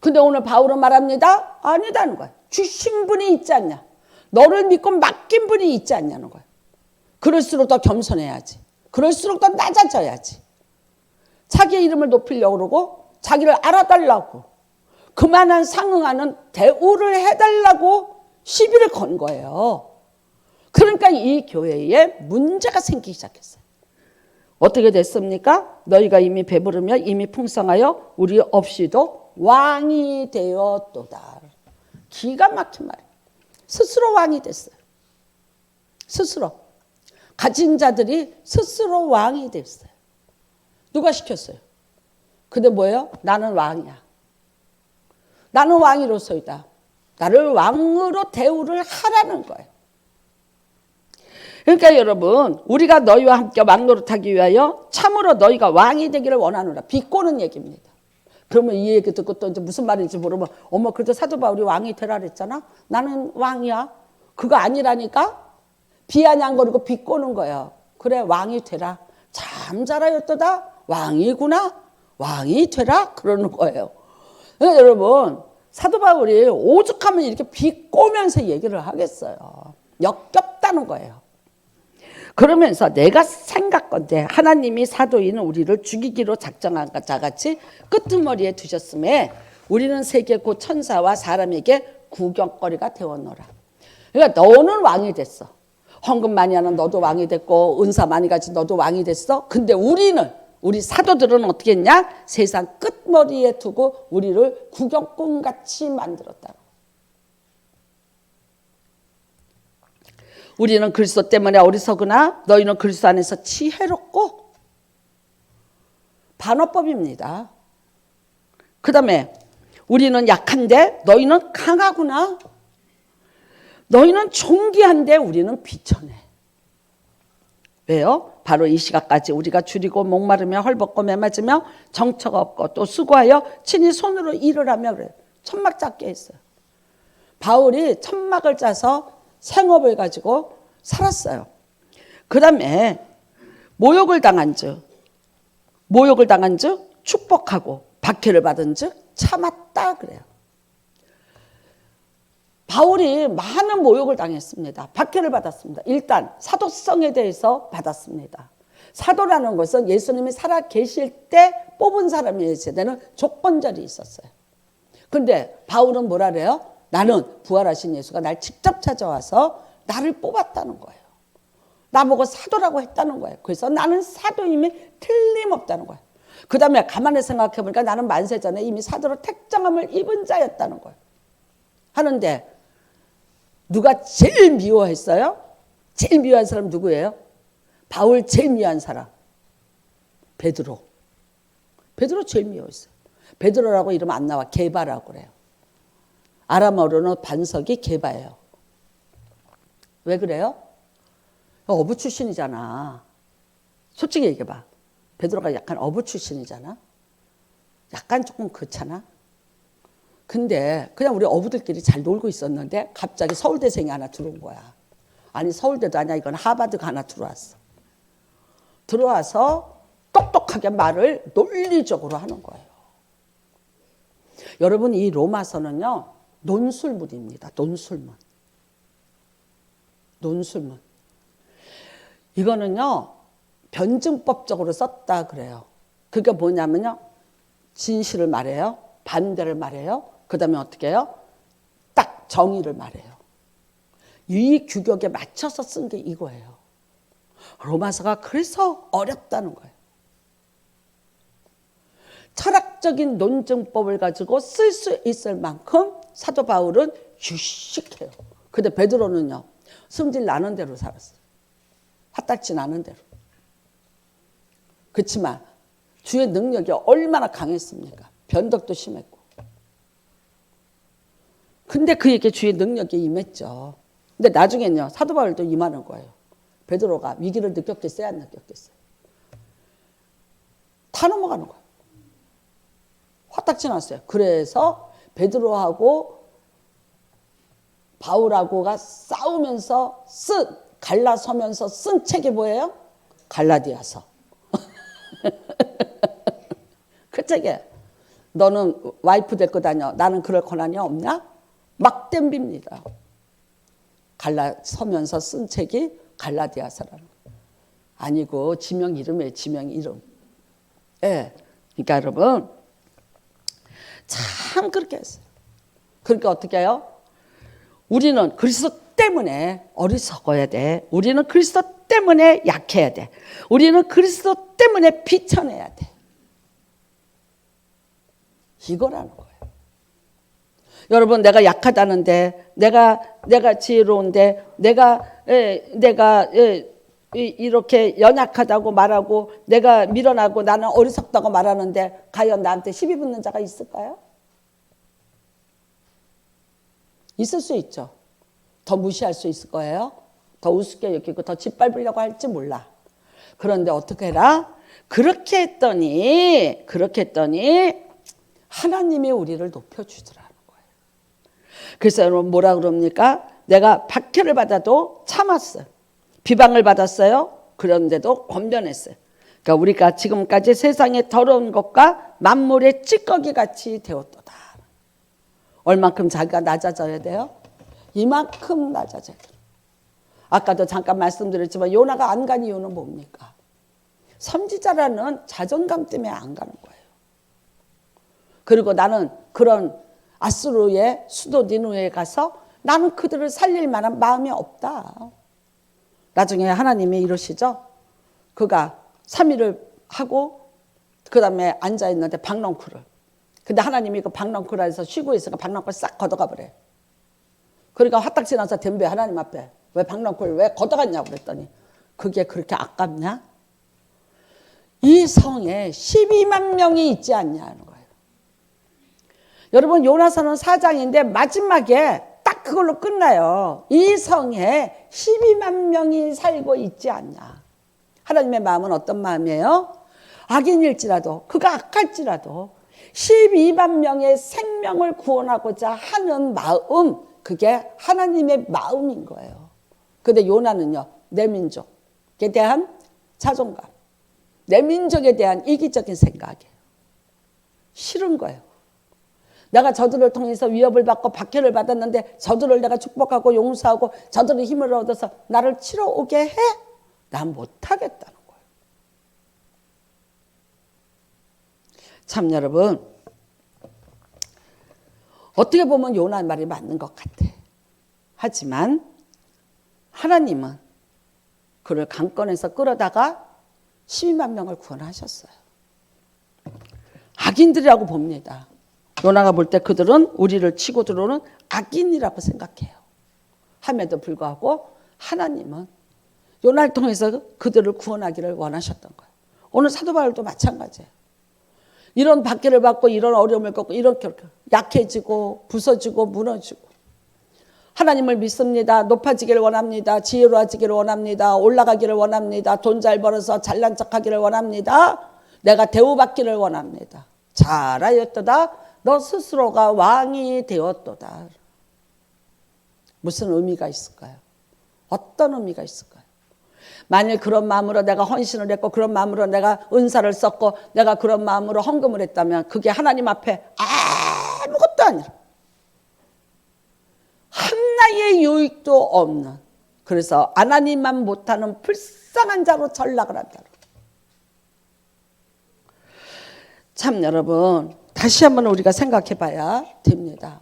근데 오늘 바울은 말합니다. 아니다는 거예요. 주신 분이 있지 않냐. 너를 믿고 맡긴 분이 있지 않냐는 거예요. 그럴수록 더 겸손해야지. 그럴수록 더 낮아져야지. 자기의 이름을 높이려고 그러고 자기를 알아달라고 그만한 상응하는 대우를 해달라고 시비를 건 거예요. 그러니까 이 교회에 문제가 생기기 시작했어요. 어떻게 됐습니까? 너희가 이미 배부르며 이미 풍성하여 우리 없이도 왕이 되었도다. 기가 막힌 말이에요. 스스로 왕이 됐어요. 스스로. 가진 자들이 스스로 왕이 됐어요. 누가 시켰어요? 근데 뭐예요? 나는 왕이야. 나는 왕이로서이다. 나를 왕으로 대우를 하라는 거예요. 그러니까 여러분, 우리가 너희와 함께 왕노릇하기 위하여 참으로 너희가 왕이 되기를 원하노라. 비꼬는 얘기입니다. 그러면 이 얘기 듣고 또 이제 무슨 말인지 모르면 어머 그래도 사도 바울이 왕이 되라 그랬잖아. 나는 왕이야. 그거 아니라니까. 비아냥거리고 비꼬는 거예요. 그래 왕이 되라. 참 잘하였도다. 왕이구나. 왕이 되라. 그러는 거예요. 그러니까 여러분 사도 바울이 오죽하면 이렇게 비꼬면서 얘기를 하겠어요. 역겹다는 거예요. 그러면서 내가 생각건대 하나님이 사도인 우리를 죽이기로 작정한 자같이 끄트머리에 두셨음에 우리는 세계 곧 천사와 사람에게 구경거리가 되었노라. 그러니까 너는 왕이 됐어. 헌금 많이 하는 너도 왕이 됐고 은사 많이 가진 너도 왕이 됐어. 근데 우리 사도들은 어떻게 했냐? 세상 끝머리에 두고 우리를 구경꾼같이 만들었다. 우리는 그리스도 때문에 어리석으나 너희는 그리스도 안에서 지혜롭고 반어법입니다. 그 다음에 우리는 약한데 너희는 강하구나. 너희는 존귀한데 우리는 비천해. 왜요? 바로 이 시각까지 우리가 줄이고 목마르며 헐벗고 매맞으며 정처가 없고 또 수고하여 친히 손으로 일을 하며 그래요. 천막 잡게 했어요. 바울이 천막을 짜서 생업을 가지고 살았어요. 그 다음에 모욕을 당한 즉 축복하고 박해를 받은 즉 참았다 그래요. 바울이 많은 모욕을 당했습니다. 박해를 받았습니다. 일단 사도성에 대해서 받았습니다. 사도라는 것은 예수님이 살아 계실 때 뽑은 사람이어야 되는 조건절이 있었어요. 근데 바울은 뭐라 그래요? 나는 부활하신 예수가 날 직접 찾아와서 나를 뽑았다는 거예요. 나보고 사도라고 했다는 거예요. 그래서 나는 사도임이 틀림없다는 거예요. 그 다음에 가만히 생각해보니까 나는 만세 전에 이미 사도로 택정함을 입은 자였다는 거예요. 하는데 누가 제일 미워했어요? 제일 미워한 사람 누구예요? 바울 제일 미워한 사람 베드로. 베드로 제일 미워했어요. 베드로라고 이름 안 나와. 게바라고 그래요. 아람어로는 반석이 게바예요. 왜 그래요? 어부 출신이잖아. 솔직히 얘기해봐. 베드로가 약간 어부 출신이잖아. 약간 조금 그렇잖아. 근데 그냥 우리 어부들끼리 잘 놀고 있었는데 갑자기 서울대생이 하나 들어온 거야. 아니 서울대도 아니야. 이건 하버드가 하나 들어왔어. 들어와서 똑똑하게 말을 논리적으로 하는 거예요. 여러분 이 로마서는요. 논술문입니다. 논술문. 이거는요. 변증법적으로 썼다 그래요. 그게 뭐냐면요. 진실을 말해요. 반대를 말해요. 그 다음에 어떻게 해요? 딱 정의를 말해요. 이 규격에 맞춰서 쓴 게 이거예요. 로마서가 그래서 어렵다는 거예요. 철학적인 논증법을 가지고 쓸 수 있을 만큼 사도 바울은 유식해요. 근데 베드로는요. 성질 나는 대로 살았어요. 화딱지 나는 대로. 그렇지만 주의 능력이 얼마나 강했습니까? 변덕도 심했고. 근데 그에게 주의 능력이 임했죠. 근데 나중에는요. 사도 바울도 임하는 거예요. 베드로가 위기를 느꼈겠어요? 안 느꼈겠어요? 다 넘어가는 거예요. 화딱지 났어요. 그래서 베드로하고 바울하고가 싸우면서 갈라서면서 쓴 책이 뭐예요? 갈라디아서. 그 책에 너는 와이프 데리고 다녀. 나는 그럴 권한이 없냐? 막 덤빕니다. 갈라서면서 쓴 책이 갈라디아서라는 거. 아니고 지명 이름이에요. 지명 이름. 예. 그러니까 여러분 참 그렇게 했어요. 그러니까 어떻게 해요? 우리는 그리스도 때문에 어리석어야 돼. 우리는 그리스도 때문에 약해야 돼. 우리는 그리스도 때문에 비천해야 돼. 이거라는 거예요. 여러분 내가 약하다는데 내가 지혜로운데 내가 이렇게 연약하다고 말하고 내가 밀어나고 나는 어리석다고 말하는데 과연 나한테 시비 붙는 자가 있을까요? 있을 수 있죠. 더 무시할 수 있을 거예요. 더 우습게 여기고 더 짓밟으려고 할지 몰라. 그런데 어떻게 해라? 그렇게 했더니 하나님이 우리를 높여주더라는 거예요. 그래서 여러분 뭐라 그럽니까? 내가 박해를 받아도 참았어요. 비방을 받았어요. 그런데도 권변했어요. 그러니까 우리가 지금까지 세상의 더러운 것과 만물의 찌꺼기 같이 되었도다. 얼만큼 자기가 낮아져야 돼요? 이만큼 낮아져야 돼요. 아까도 잠깐 말씀드렸지만 요나가 안 간 이유는 뭡니까? 선지자라는 자존감 때문에 안 가는 거예요. 그리고 나는 그런 아수르의 수도 니느웨에 가서 나는 그들을 살릴 만한 마음이 없다. 나중에 하나님이 이러시죠. 그가 3일을 하고 그 다음에 앉아있는데 박넝쿨을. 근데 하나님이 그 박넝쿨에서 쉬고 있으니까 박넝쿨 싹 걷어가 버려요. 그러니까 화딱지 나서 덤벼 하나님 앞에. 왜 박넝쿨 왜 걷어갔냐고 그랬더니 그게 그렇게 아깝냐? 이 성에 12만 명이 있지 않냐는 거예요. 여러분 요나서는 4장인데 마지막에 딱 그걸로 끝나요. 이 성에 12만 명이 살고 있지 않냐. 하나님의 마음은 어떤 마음이에요? 악인일지라도 그가 악할지라도 12만 명의 생명을 구원하고자 하는 마음, 그게 하나님의 마음인 거예요. 근데 요나는요, 내 민족에 대한 자존감, 내 민족에 대한 이기적인 생각이에요. 싫은 거예요. 내가 저들을 통해서 위협을 받고 박해를 받았는데 저들을 내가 축복하고 용서하고 저들의 힘을 얻어서 나를 치러 오게 해? 난 못하겠다는 거예요. 참 여러분, 어떻게 보면 요나 말이 맞는 것 같아. 하지만 하나님은 그를 강권에서 끌어다가 12만 명을 구원하셨어요. 악인들이라고 봅니다. 요나가 볼 때 그들은 우리를 치고 들어오는 악인이라고 생각해요. 함에도 불구하고 하나님은 요나를 통해서 그들을 구원하기를 원하셨던 거예요. 오늘 사도 바울도 마찬가지예요. 이런 박해를 받고 이런 어려움을 겪고 이렇게 약해지고 부서지고 무너지고 하나님을 믿습니다. 높아지기를 원합니다. 지혜로워지기를 원합니다. 올라가기를 원합니다. 돈 잘 벌어서 잘난 척하기를 원합니다. 내가 대우받기를 원합니다. 잘하였도다. 너 스스로가 왕이 되었도다. 무슨 의미가 있을까요? 어떤 의미가 있을까요? 만일 그런 마음으로 내가 헌신을 했고 그런 마음으로 내가 은사를 썼고 내가 그런 마음으로 헌금을 했다면 그게 하나님 앞에 아무것도 아니라 한나의 유익도 없는, 그래서 하나님만 못하는 불쌍한 자로 전락을 한다. 참 여러분, 다시 한번 우리가 생각해 봐야 됩니다.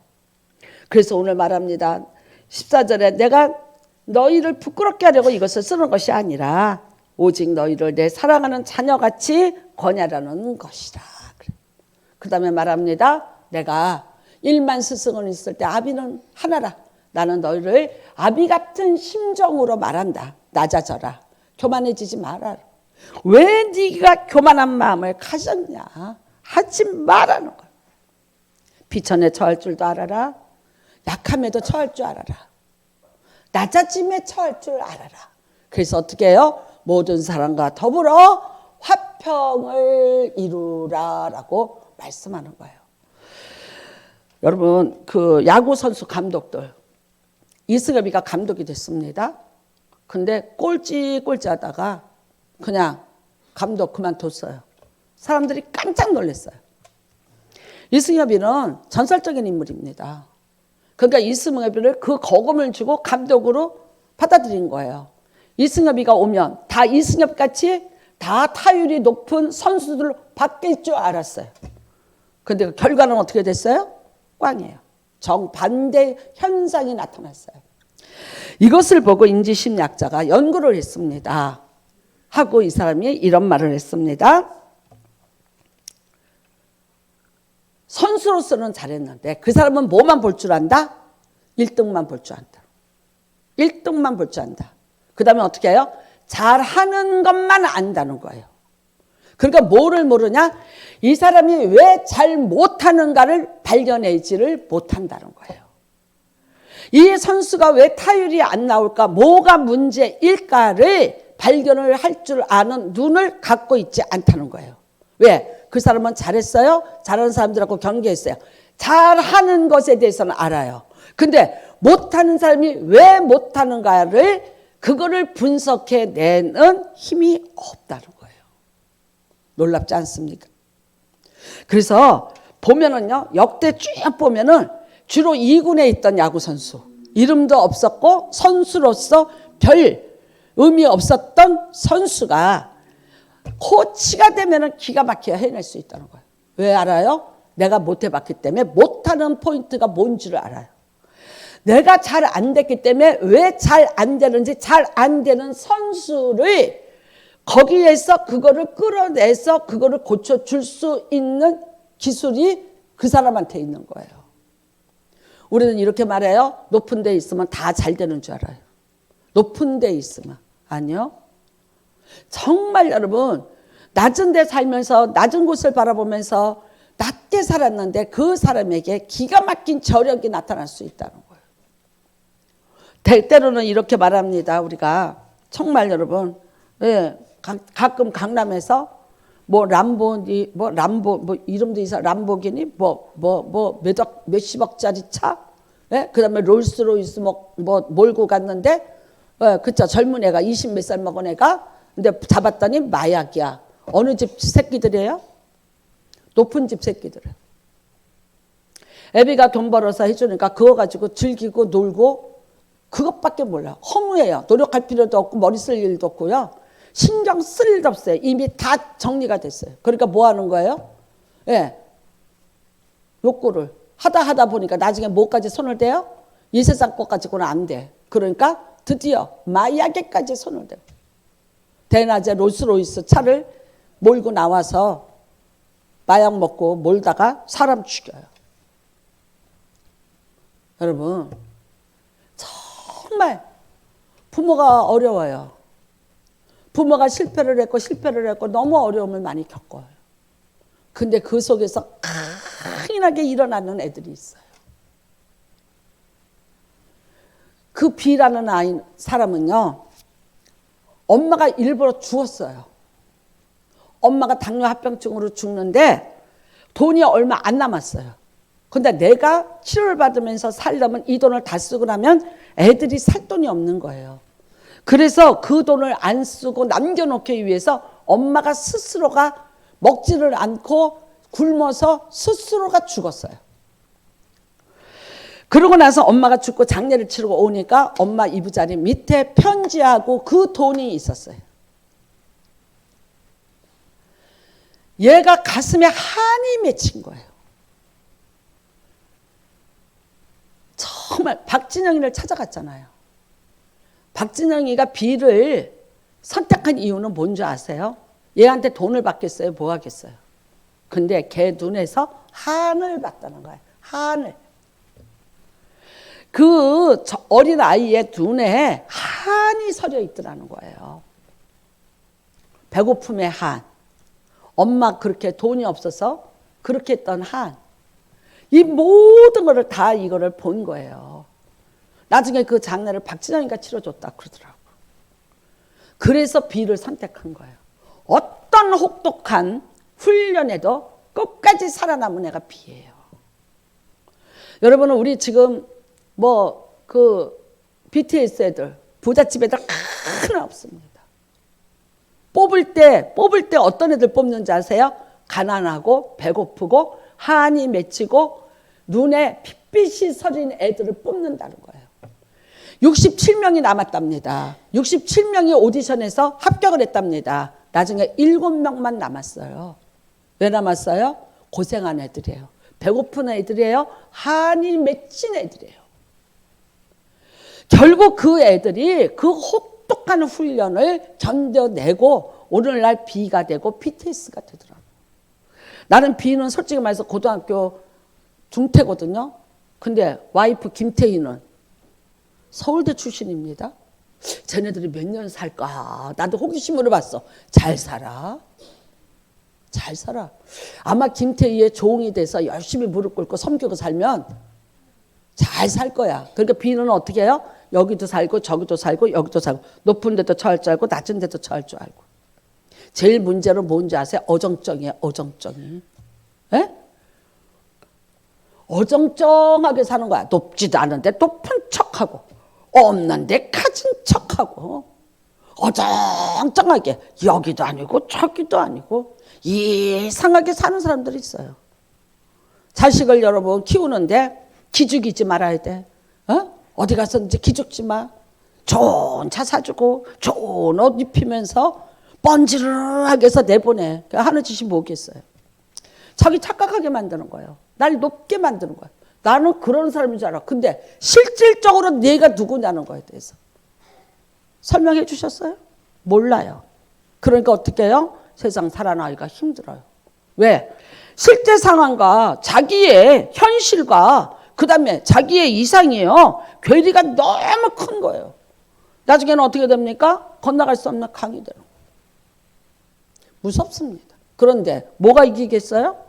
그래서 오늘 말합니다. 14절에 내가 너희를 부끄럽게 하려고 이것을 쓰는 것이 아니라 오직 너희를 내 사랑하는 자녀같이 권하라는 것이다. 그 다음에 말합니다. 내가 1만 스승은 있을 때 아비는 하나라. 나는 너희를 아비 같은 심정으로 말한다. 낮아져라. 교만해지지 말아라. 왜 네가 교만한 마음을 가졌냐. 하지 말라는 거야. 비천에 처할 줄도 알아라. 약함에도 처할 줄 알아라. 낮아짐에 처할 줄 알아라. 그래서 어떻게 해요? 모든 사람과 더불어 화평을 이루라라고 말씀하는 거예요. 여러분, 그 야구 선수 감독들, 이승엽이가 감독이 됐습니다. 근데 꼴찌 하다가 그냥 감독 그만뒀어요. 사람들이 깜짝 놀랐어요. 이승엽이는 전설적인 인물입니다. 그러니까 이승엽이를 그 거금을 주고 감독으로 받아들인 거예요. 이승엽이가 오면 다 이승엽같이 다 타율이 높은 선수들로 바뀔 줄 알았어요. 그런데 결과는 어떻게 됐어요? 꽝이에요. 정반대 현상이 나타났어요. 이것을 보고 인지심리학자가 연구를 했습니다. 하고 이 사람이 이런 말을 했습니다. 선수로서는 잘했는데 그 사람은 뭐만 볼 줄 안다? 1등만 볼 줄 안다. 1등만 볼 줄 안다. 그 다음에 어떻게 해요? 잘하는 것만 안다는 거예요. 그러니까 뭐를 모르냐? 이 사람이 왜 잘 못하는가를 발견하지를 못한다는 거예요. 이 선수가 왜 타율이 안 나올까? 뭐가 문제일까를 발견을 할 줄 아는 눈을 갖고 있지 않다는 거예요. 왜? 그 사람은 잘했어요? 잘하는 사람들하고 경계했어요. 잘하는 것에 대해서는 알아요. 근데 못하는 사람이 왜 못하는가를 그거를 분석해내는 힘이 없다는 거예요. 놀랍지 않습니까? 그래서 보면은요, 역대 쭉 보면은 주로 2군에 있던 야구 선수, 이름도 없었고 선수로서 별 의미 없었던 선수가 코치가 되면은 기가 막히게 해낼 수 있다는 거예요. 왜 알아요? 내가 못 해봤기 때문에 못하는 포인트가 뭔지를 알아요. 내가 잘 안 됐기 때문에 왜 잘 안 되는지, 잘 안 되는 선수를 거기에서 그거를 끌어내서 그거를 고쳐줄 수 있는 기술이 그 사람한테 있는 거예요. 우리는 이렇게 말해요. 높은 데 있으면 다 잘 되는 줄 알아요. 높은 데 있으면. 아니요. 정말 여러분, 낮은 데 살면서 낮은 곳을 바라보면서 낮게 살았는데 그 사람에게 기가 막힌 저력이 나타날 수 있다는 거예요. 때로는 이렇게 말합니다. 우리가 정말 여러분, 예, 가끔 강남에서 람보 이름도 이상 람보기니 몇십억짜리 차, 예? 그다음에 롤스로이스 몰고 갔는데 그쵸. 젊은 애가 20 몇 살 먹은 애가 근데 잡았더니 마약이야. 어느 집 새끼들이에요? 높은 집 새끼들은. 애비가 돈 벌어서 해주니까 그거 가지고 즐기고 놀고 그것밖에 몰라. 허무해요. 노력할 필요도 없고 머리 쓸 일도 없고요. 신경 쓸 일도 없어요. 이미 다 정리가 됐어요. 그러니까 뭐 하는 거예요? 예, 욕구를 하다 보니까 나중에 뭐까지 손을 대요? 이 세상 것 가지고는 안 돼. 그러니까 드디어 마약에까지 손을 대요. 대낮에 롤스로이스 차를 몰고 나와서 마약 먹고 몰다가 사람 죽여요. 여러분 정말 부모가 어려워요. 부모가 실패를 했고 너무 어려움을 많이 겪어요. 근데 그 속에서 강인하게 일어나는 애들이 있어요. 그 B라는 사람은요. 엄마가 일부러 죽었어요. 엄마가 당뇨 합병증으로 죽는데 돈이 얼마 안 남았어요. 근데 내가 치료를 받으면서 살려면 이 돈을 다 쓰고 나면 애들이 살 돈이 없는 거예요. 그래서 그 돈을 안 쓰고 남겨놓기 위해서 엄마가 스스로가 먹지를 않고 굶어서 스스로가 죽었어요. 그러고 나서 엄마가 죽고 장례를 치르고 오니까 엄마 이부자리 밑에 편지하고 그 돈이 있었어요. 얘가 가슴에 한이 맺힌 거예요. 정말 박진영이를 찾아갔잖아요. 박진영이가 B를 선택한 이유는 뭔지 아세요? 얘한테 돈을 받겠어요? 뭐 하겠어요? 근데 걔 눈에서 한을 봤다는 거예요. 한을. 그 어린 아이의 눈에 한이 서려 있더라는 거예요. 배고픔의 한. 엄마 그렇게 돈이 없어서 그렇게 했던 한. 이 모든 거를 다 이거를 본 거예요. 나중에 그 장례를 박진영이가 치러줬다 그러더라고. 그래서 B를 선택한 거예요. 어떤 혹독한 훈련에도 끝까지 살아남은 애가 B예요. 여러분은 우리 지금 BTS 애들, 부잣집 애들 하나 없습니다. 뽑을 때 어떤 애들 뽑는지 아세요? 가난하고 배고프고 한이 맺히고 눈에 핏빛이 서린 애들을 뽑는다는 거예요. 67명이 남았답니다. 67명이 오디션에서 합격을 했답니다. 나중에 7명만 남았어요. 왜 남았어요? 고생한 애들이에요. 배고픈 애들이에요. 한이 맺힌 애들이에요. 결국 그 애들이 그 혹독한 훈련을 견뎌내고 오늘날 B가 되고 BTS가 되더라고요. 나는 B는 솔직히 말해서 고등학교 중퇴거든요. 근데 와이프 김태희는 서울대 출신입니다. 쟤네들이 몇 년 살까? 나도 호기심으로 봤어. 잘 살아. 잘 살아. 아마 김태희의 종이 돼서 열심히 무릎 꿇고 섬기고 살면 잘 살 거야. 그러니까 B는 어떻게 해요? 여기도 살고 저기도 살고 여기도 살고 높은 데도 처할 줄 알고 낮은 데도 처할 줄 알고. 제일 문제는 뭔지 아세요? 어정쩡이에요. 어정쩡이. 에? 어정쩡하게 사는 거야. 높지도 않은데 높은 척하고 없는데 가진 척하고 어정쩡하게 여기도 아니고 저기도 아니고 이상하게 사는 사람들이 있어요. 자식을 여러분 키우는데 기죽이지 말아야 돼. 어디 가서든지 기죽지 마. 좋은 차 사주고 좋은 옷 입히면서 번지르르하게 해서 내보내. 하는 짓이 뭐겠어요. 자기 착각하게 만드는 거예요. 날 높게 만드는 거예요. 나는 그런 사람인 줄 알아. 근데 실질적으로 내가 누구냐는 거에 대해서 설명해 주셨어요? 몰라요. 그러니까 어떻게 해요? 세상 살아나기가 힘들어요. 왜? 실제 상황과 자기의 현실과 그 다음에 자기의 이상이에요. 괴리가 너무 큰 거예요. 나중에는 어떻게 됩니까? 건너갈 수 없는 강이 되는 거예요. 무섭습니다. 그런데 뭐가 이기겠어요?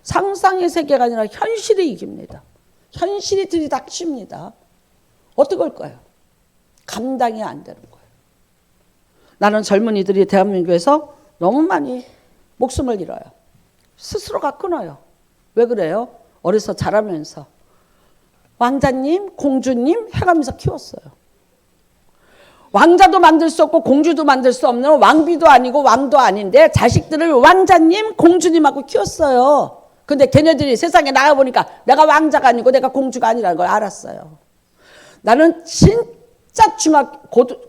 상상의 세계가 아니라 현실이 이깁니다. 현실이 들이닥칩니다. 어떻게 할 거예요? 감당이 안 되는 거예요. 나는 젊은이들이 대한민국에서 너무 많이 목숨을 잃어요. 스스로가 끊어요. 왜 그래요? 어려서 자라면서 왕자님, 공주님 해가면서 키웠어요. 왕자도 만들 수 없고 공주도 만들 수 없는 왕비도 아니고 왕도 아닌데 자식들을 왕자님, 공주님하고 키웠어요. 근데 걔네들이 세상에 나가보니까 내가 왕자가 아니고 내가 공주가 아니라는 걸 알았어요. 나는 진짜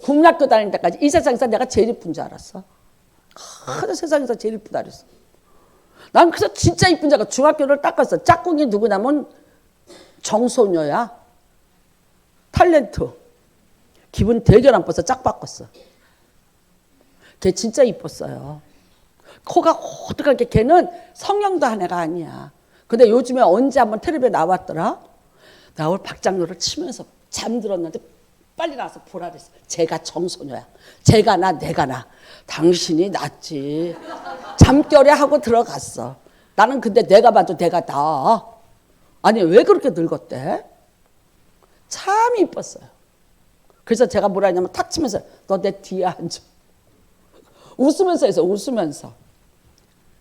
국민학교 다닐 때까지 이 세상에서 내가 제일 이쁜 줄 알았어. 세상에서 제일 이쁘다 그랬어. 난 그래서 진짜 이쁜 자가 중학교를 딱 갔어. 짝꿍이 누구냐면 정소녀야. 탤런트. 기분 되게 나빠서 짝 바꿨어. 걔 진짜 이뻤어요. 코가 호들갑게 걔는 성형도 한 애가 아니야. 근데 요즘에 언제 한번 텔레비에 나왔더라. 나 오늘 박장로를 치면서 잠들었는데 빨리 나와서 보라 그랬어. 제가 정소녀야. 제가 나 내가 나. 당신이 낫지. 잠결에 하고 들어갔어. 나는 근데 내가 봐도 내가 나. 아니 왜 그렇게 늙었대? 참 이뻤어요. 그래서 제가 뭐라 했냐면 탁 치면서 너 내 뒤에 앉아. 웃으면서 해서 웃으면서.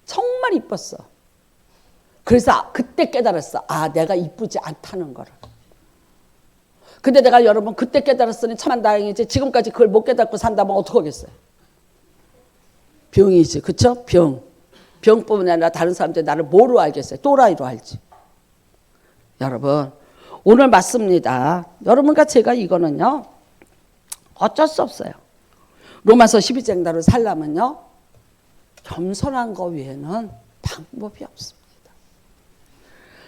정말 이뻤어. 그래서 그때 깨달았어. 아 내가 이쁘지 않다는 거를. 근데 내가 여러분 그때 깨달았으니 참 다행이지. 지금까지 그걸 못 깨닫고 산다면 어떡하겠어요. 병이지. 그쵸? 병. 병뿐만 아니라 다른 사람들이 나를 뭐로 알겠어요? 또라이로 알지. 여러분 오늘 맞습니다. 여러분과 제가 이거는요. 어쩔 수 없어요. 로마서 12장대로 살려면요. 겸손한 거 외에는 방법이 없습니다.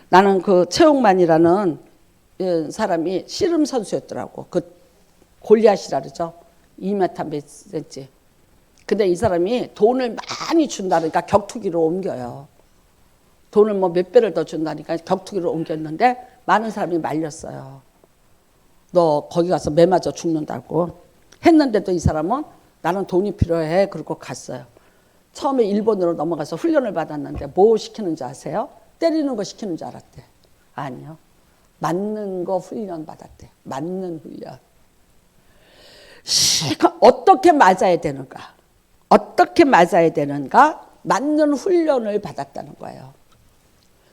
나는 그 최홍만이라는 사람이 씨름 선수였더라고. 그 골리앗이라 그러죠. 2m 몇 cm. 근데 이 사람이 돈을 많이 준다니까 격투기로 옮겨요. 돈을 뭐 몇 배를 더 준다니까 격투기로 옮겼는데 많은 사람이 말렸어요. 너 거기 가서 매 맞아 죽는다고 했는데도 이 사람은 나는 돈이 필요해 그러고 갔어요. 처음에 일본으로 넘어가서 훈련을 받았는데 뭐 시키는지 아세요? 때리는 거 시키는 줄 알았대. 아니요. 맞는 거 훈련 받았대. 맞는 훈련. 어떻게 맞아야 되는가? 어떻게 맞아야 되는가? 맞는 훈련을 받았다는 거예요.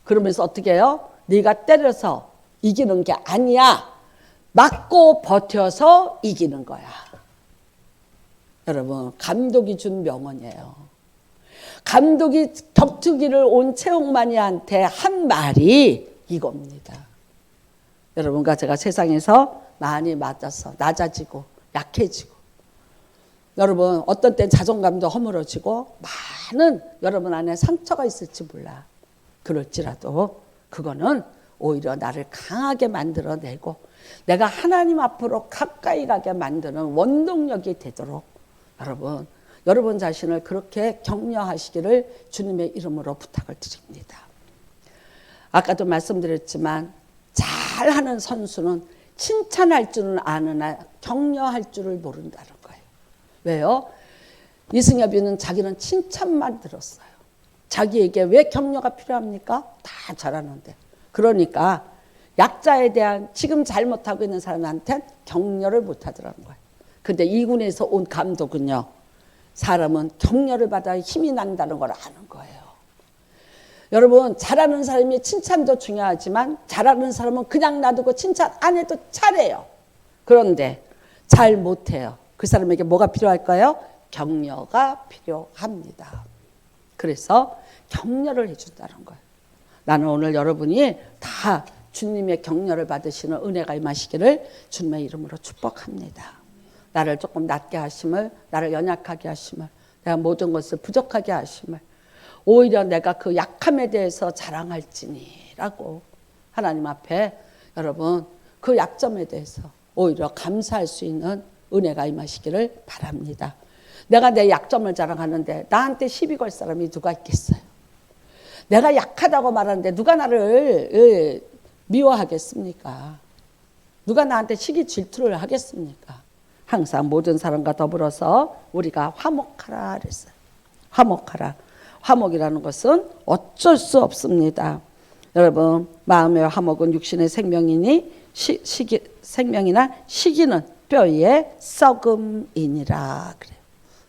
그러면서 어떻게 해요? 네가 때려서 이기는 게 아니야. 맞고 버텨서 이기는 거야. 여러분 감독이 준 명언이에요. 감독이 격투기를 온 최홍만이한테 한 말이 이겁니다. 여러분과 제가 세상에서 많이 맞아서 낮아지고 약해지고 여러분 어떤 땐 자존감도 허물어지고 많은 여러분 안에 상처가 있을지 몰라. 그럴지라도 그거는 오히려 나를 강하게 만들어내고 내가 하나님 앞으로 가까이 가게 만드는 원동력이 되도록 여러분 자신을 그렇게 격려하시기를 주님의 이름으로 부탁을 드립니다. 아까도 말씀드렸지만 잘하는 선수는 칭찬할 줄은 아느나 격려할 줄을 모른다는 거예요. 왜요? 이승엽이는 자기는 칭찬만 들었어요. 자기에게 왜 격려가 필요합니까? 다 잘하는데. 그러니까 약자에 대한 지금 잘못하고 있는 사람한테는 격려를 못하더라는 거예요. 근데 이군에서 온 감독은요. 사람은 격려를 받아 힘이 난다는 걸 아는 거예요. 여러분 잘하는 사람이 칭찬도 중요하지만 잘하는 사람은 그냥 놔두고 칭찬 안 해도 잘해요. 그런데 잘 못해요. 그 사람에게 뭐가 필요할까요? 격려가 필요합니다. 그래서 격려를 해준다는 거예요. 나는 오늘 여러분이 다 주님의 격려를 받으시는 은혜가 임하시기를 주님의 이름으로 축복합니다. 나를 조금 낮게 하심을, 나를 연약하게 하심을, 내가 모든 것을 부족하게 하심을, 오히려 내가 그 약함에 대해서 자랑할지니라고 하나님 앞에 여러분 그 약점에 대해서 오히려 감사할 수 있는 은혜가 임하시기를 바랍니다. 내가 내 약점을 자랑하는데 나한테 시비 걸 사람이 누가 있겠어요? 내가 약하다고 말하는데 누가 나를 미워하겠습니까? 누가 나한테 시기 질투를 하겠습니까? 항상 모든 사람과 더불어서 우리가 화목하라 그랬어요. 화목하라. 화목이라는 것은 어쩔 수 없습니다. 여러분 마음의 화목은 육신의 생명이니 생명이나 시기는 뼈의 썩음이니라 그래요.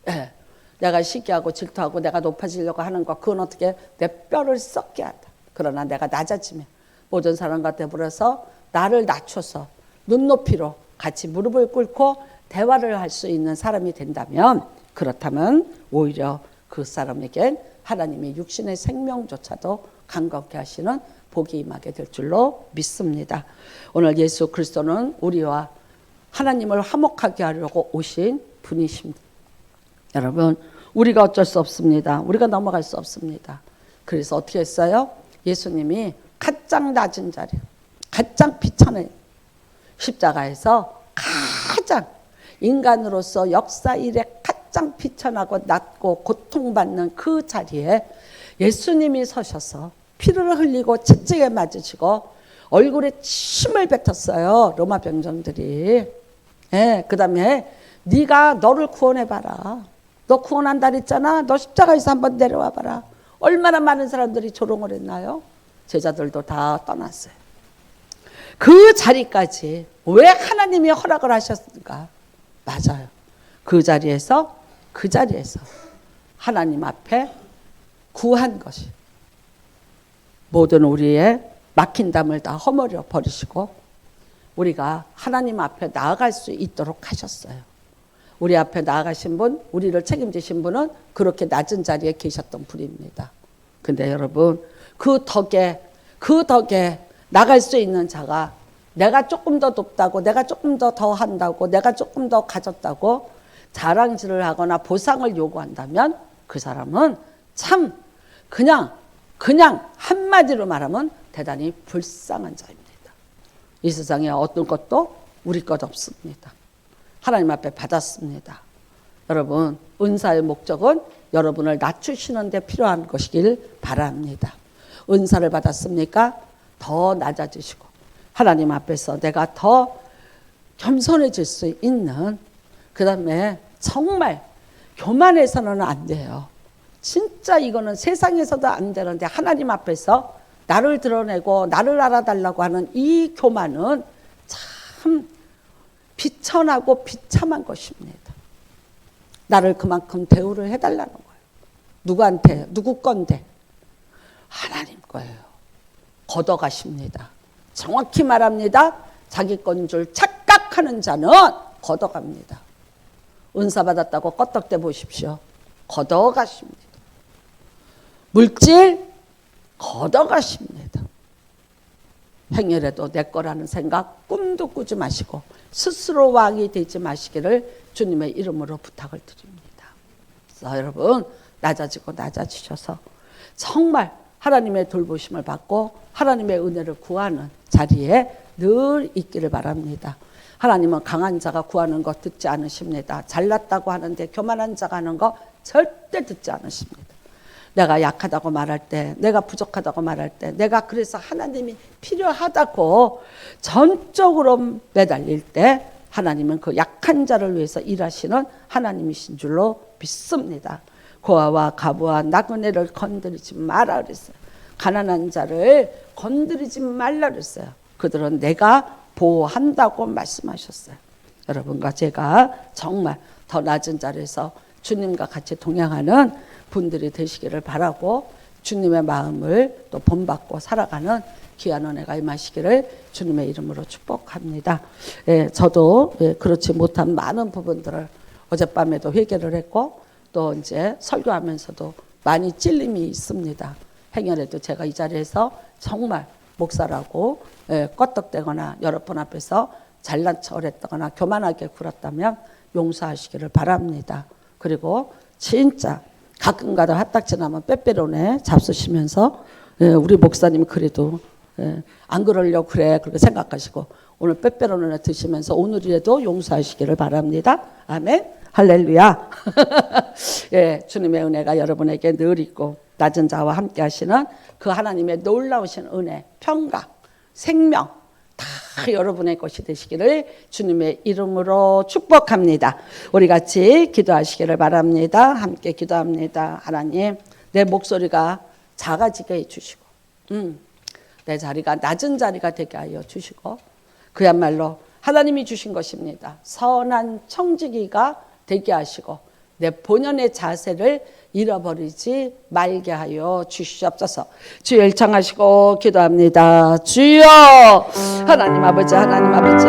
네. 내가 시기하고 질투하고 내가 높아지려고 하는 것 그건 어떻게 내 뼈를 썩게 한다. 그러나 내가 낮아지면 모든 사람과 더불어서 나를 낮춰서 눈높이로 같이 무릎을 꿇고 대화를 할 수 있는 사람이 된다면, 그렇다면 오히려 그 사람에겐 하나님의 육신의 생명조차도 강건케 하시는 복이 임하게 될 줄로 믿습니다. 오늘 예수 그리스도는 우리와 하나님을 화목하게 하려고 오신 분이십니다. 여러분, 우리가 어쩔 수 없습니다. 우리가 넘어갈 수 없습니다. 그래서 어떻게 했어요? 예수님이 가장 낮은 자리, 가장 비천한 십자가에서 가장 인간으로서 역사 이래 가장 비천하고 낮고 고통받는 그 자리에 예수님이 서셔서 피를 흘리고 채찍에 맞으시고 얼굴에 침을 뱉었어요. 로마 병정들이. 예, 그 다음에 네가 너를 구원해봐라. 너 구원한다 그랬잖아. 너 십자가에서 한번 내려와봐라. 얼마나 많은 사람들이 조롱을 했나요? 제자들도 다 떠났어요. 그 자리까지 왜 하나님이 허락을 하셨을까? 맞아요. 그 자리에서 하나님 앞에 구한 것이 모든 우리의 막힌 담을 다 허물어 버리시고 우리가 하나님 앞에 나아갈 수 있도록 하셨어요. 우리 앞에 나아가신 분, 우리를 책임지신 분은 그렇게 낮은 자리에 계셨던 분입니다. 근데 여러분, 그 덕에 나갈 수 있는 자가 내가 조금 더 높다고, 내가 조금 더 한다고, 내가 조금 더 가졌다고 자랑질을 하거나 보상을 요구한다면 그 사람은 참 그냥 한마디로 말하면 대단히 불쌍한 자입니다. 이 세상에 어떤 것도 우리 것 없습니다. 하나님 앞에 받았습니다. 여러분, 은사의 목적은 여러분을 낮추시는 데 필요한 것이길 바랍니다. 은사를 받았습니까? 더 낮아지시고 하나님 앞에서 내가 더 겸손해질 수 있는, 그 다음에 정말 교만해서는 안 돼요. 진짜 이거는 세상에서도 안 되는데 하나님 앞에서 나를 드러내고 나를 알아달라고 하는 이 교만은 참 비천하고 비참한 것입니다. 나를 그만큼 대우를 해달라는 거예요. 누구한테? 누구 건데? 하나님 거예요. 걷어가십니다. 정확히 말합니다. 자기 건 줄 착각하는 자는 걷어갑니다. 은사 받았다고 껐덕대 보십시오. 걷어가십니다. 물질 걷어가십니다. 행여라도 내 거라는 생각 꿈도 꾸지 마시고 스스로 왕이 되지 마시기를 주님의 이름으로 부탁을 드립니다. 그래서 여러분, 낮아지셔서 정말 하나님의 돌보심을 받고 하나님의 은혜를 구하는 자리에 늘 있기를 바랍니다. 하나님은 강한 자가 구하는 거 듣지 않으십니다. 잘났다고 하는데 교만한 자가 하는 거 절대 듣지 않으십니다. 내가 약하다고 말할 때, 내가 부족하다고 말할 때, 내가 그래서 하나님이 필요하다고 전적으로 매달릴 때 하나님은 그 약한 자를 위해서 일하시는 하나님이신 줄로 믿습니다. 고아와 가부와 나그네를 건드리지 마라 그랬어요. 가난한 자를 건드리지 말라 그랬어요. 그들은 내가 보호한다고 말씀하셨어요. 여러분과 제가 정말 더 낮은 자리에서 주님과 같이 동행하는 분들이 되시기를 바라고 주님의 마음을 또 본받고 살아가는 귀한 은혜가 임하시기를 주님의 이름으로 축복합니다. 예, 저도 그렇지 못한 많은 부분들을 어젯밤에도 회개를 했고 또 이제 설교하면서도 많이 찔림이 있습니다. 행여라도 제가 이 자리에서 정말 목사라고 껐덕대거나 여러분 앞에서 잘난 척을 했다거나 교만하게 굴었다면 용서하시기를 바랍니다. 그리고 진짜 가끔가다 화딱지 나면 빼빼로네 잡수시면서 우리 목사님 그래도 안 그러려고 그래 그렇게 생각하시고 오늘 빼빼로네 드시면서 오늘이라도 용서하시기를 바랍니다. 아멘. 할렐루야. 예, 주님의 은혜가 여러분에게 늘 있고 낮은 자와 함께 하시는 그 하나님의 놀라우신 은혜, 평강, 생명 다 여러분의 것이 되시기를 주님의 이름으로 축복합니다. 우리 같이 기도하시기를 바랍니다. 함께 기도합니다. 하나님, 내 목소리가 작아지게 해주시고 내 자리가 낮은 자리가 되게 하여 주시고 그야말로 하나님이 주신 것입니다. 선한 청지기가 되게 하시고 내 본연의 자세를 잃어버리지 말게 하여 주시옵소서. 주여 일창하시고 기도합니다. 주여 하나님 아버지 내 하나님 아버지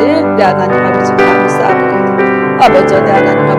감사합니다. 누가 먼저 내 하나님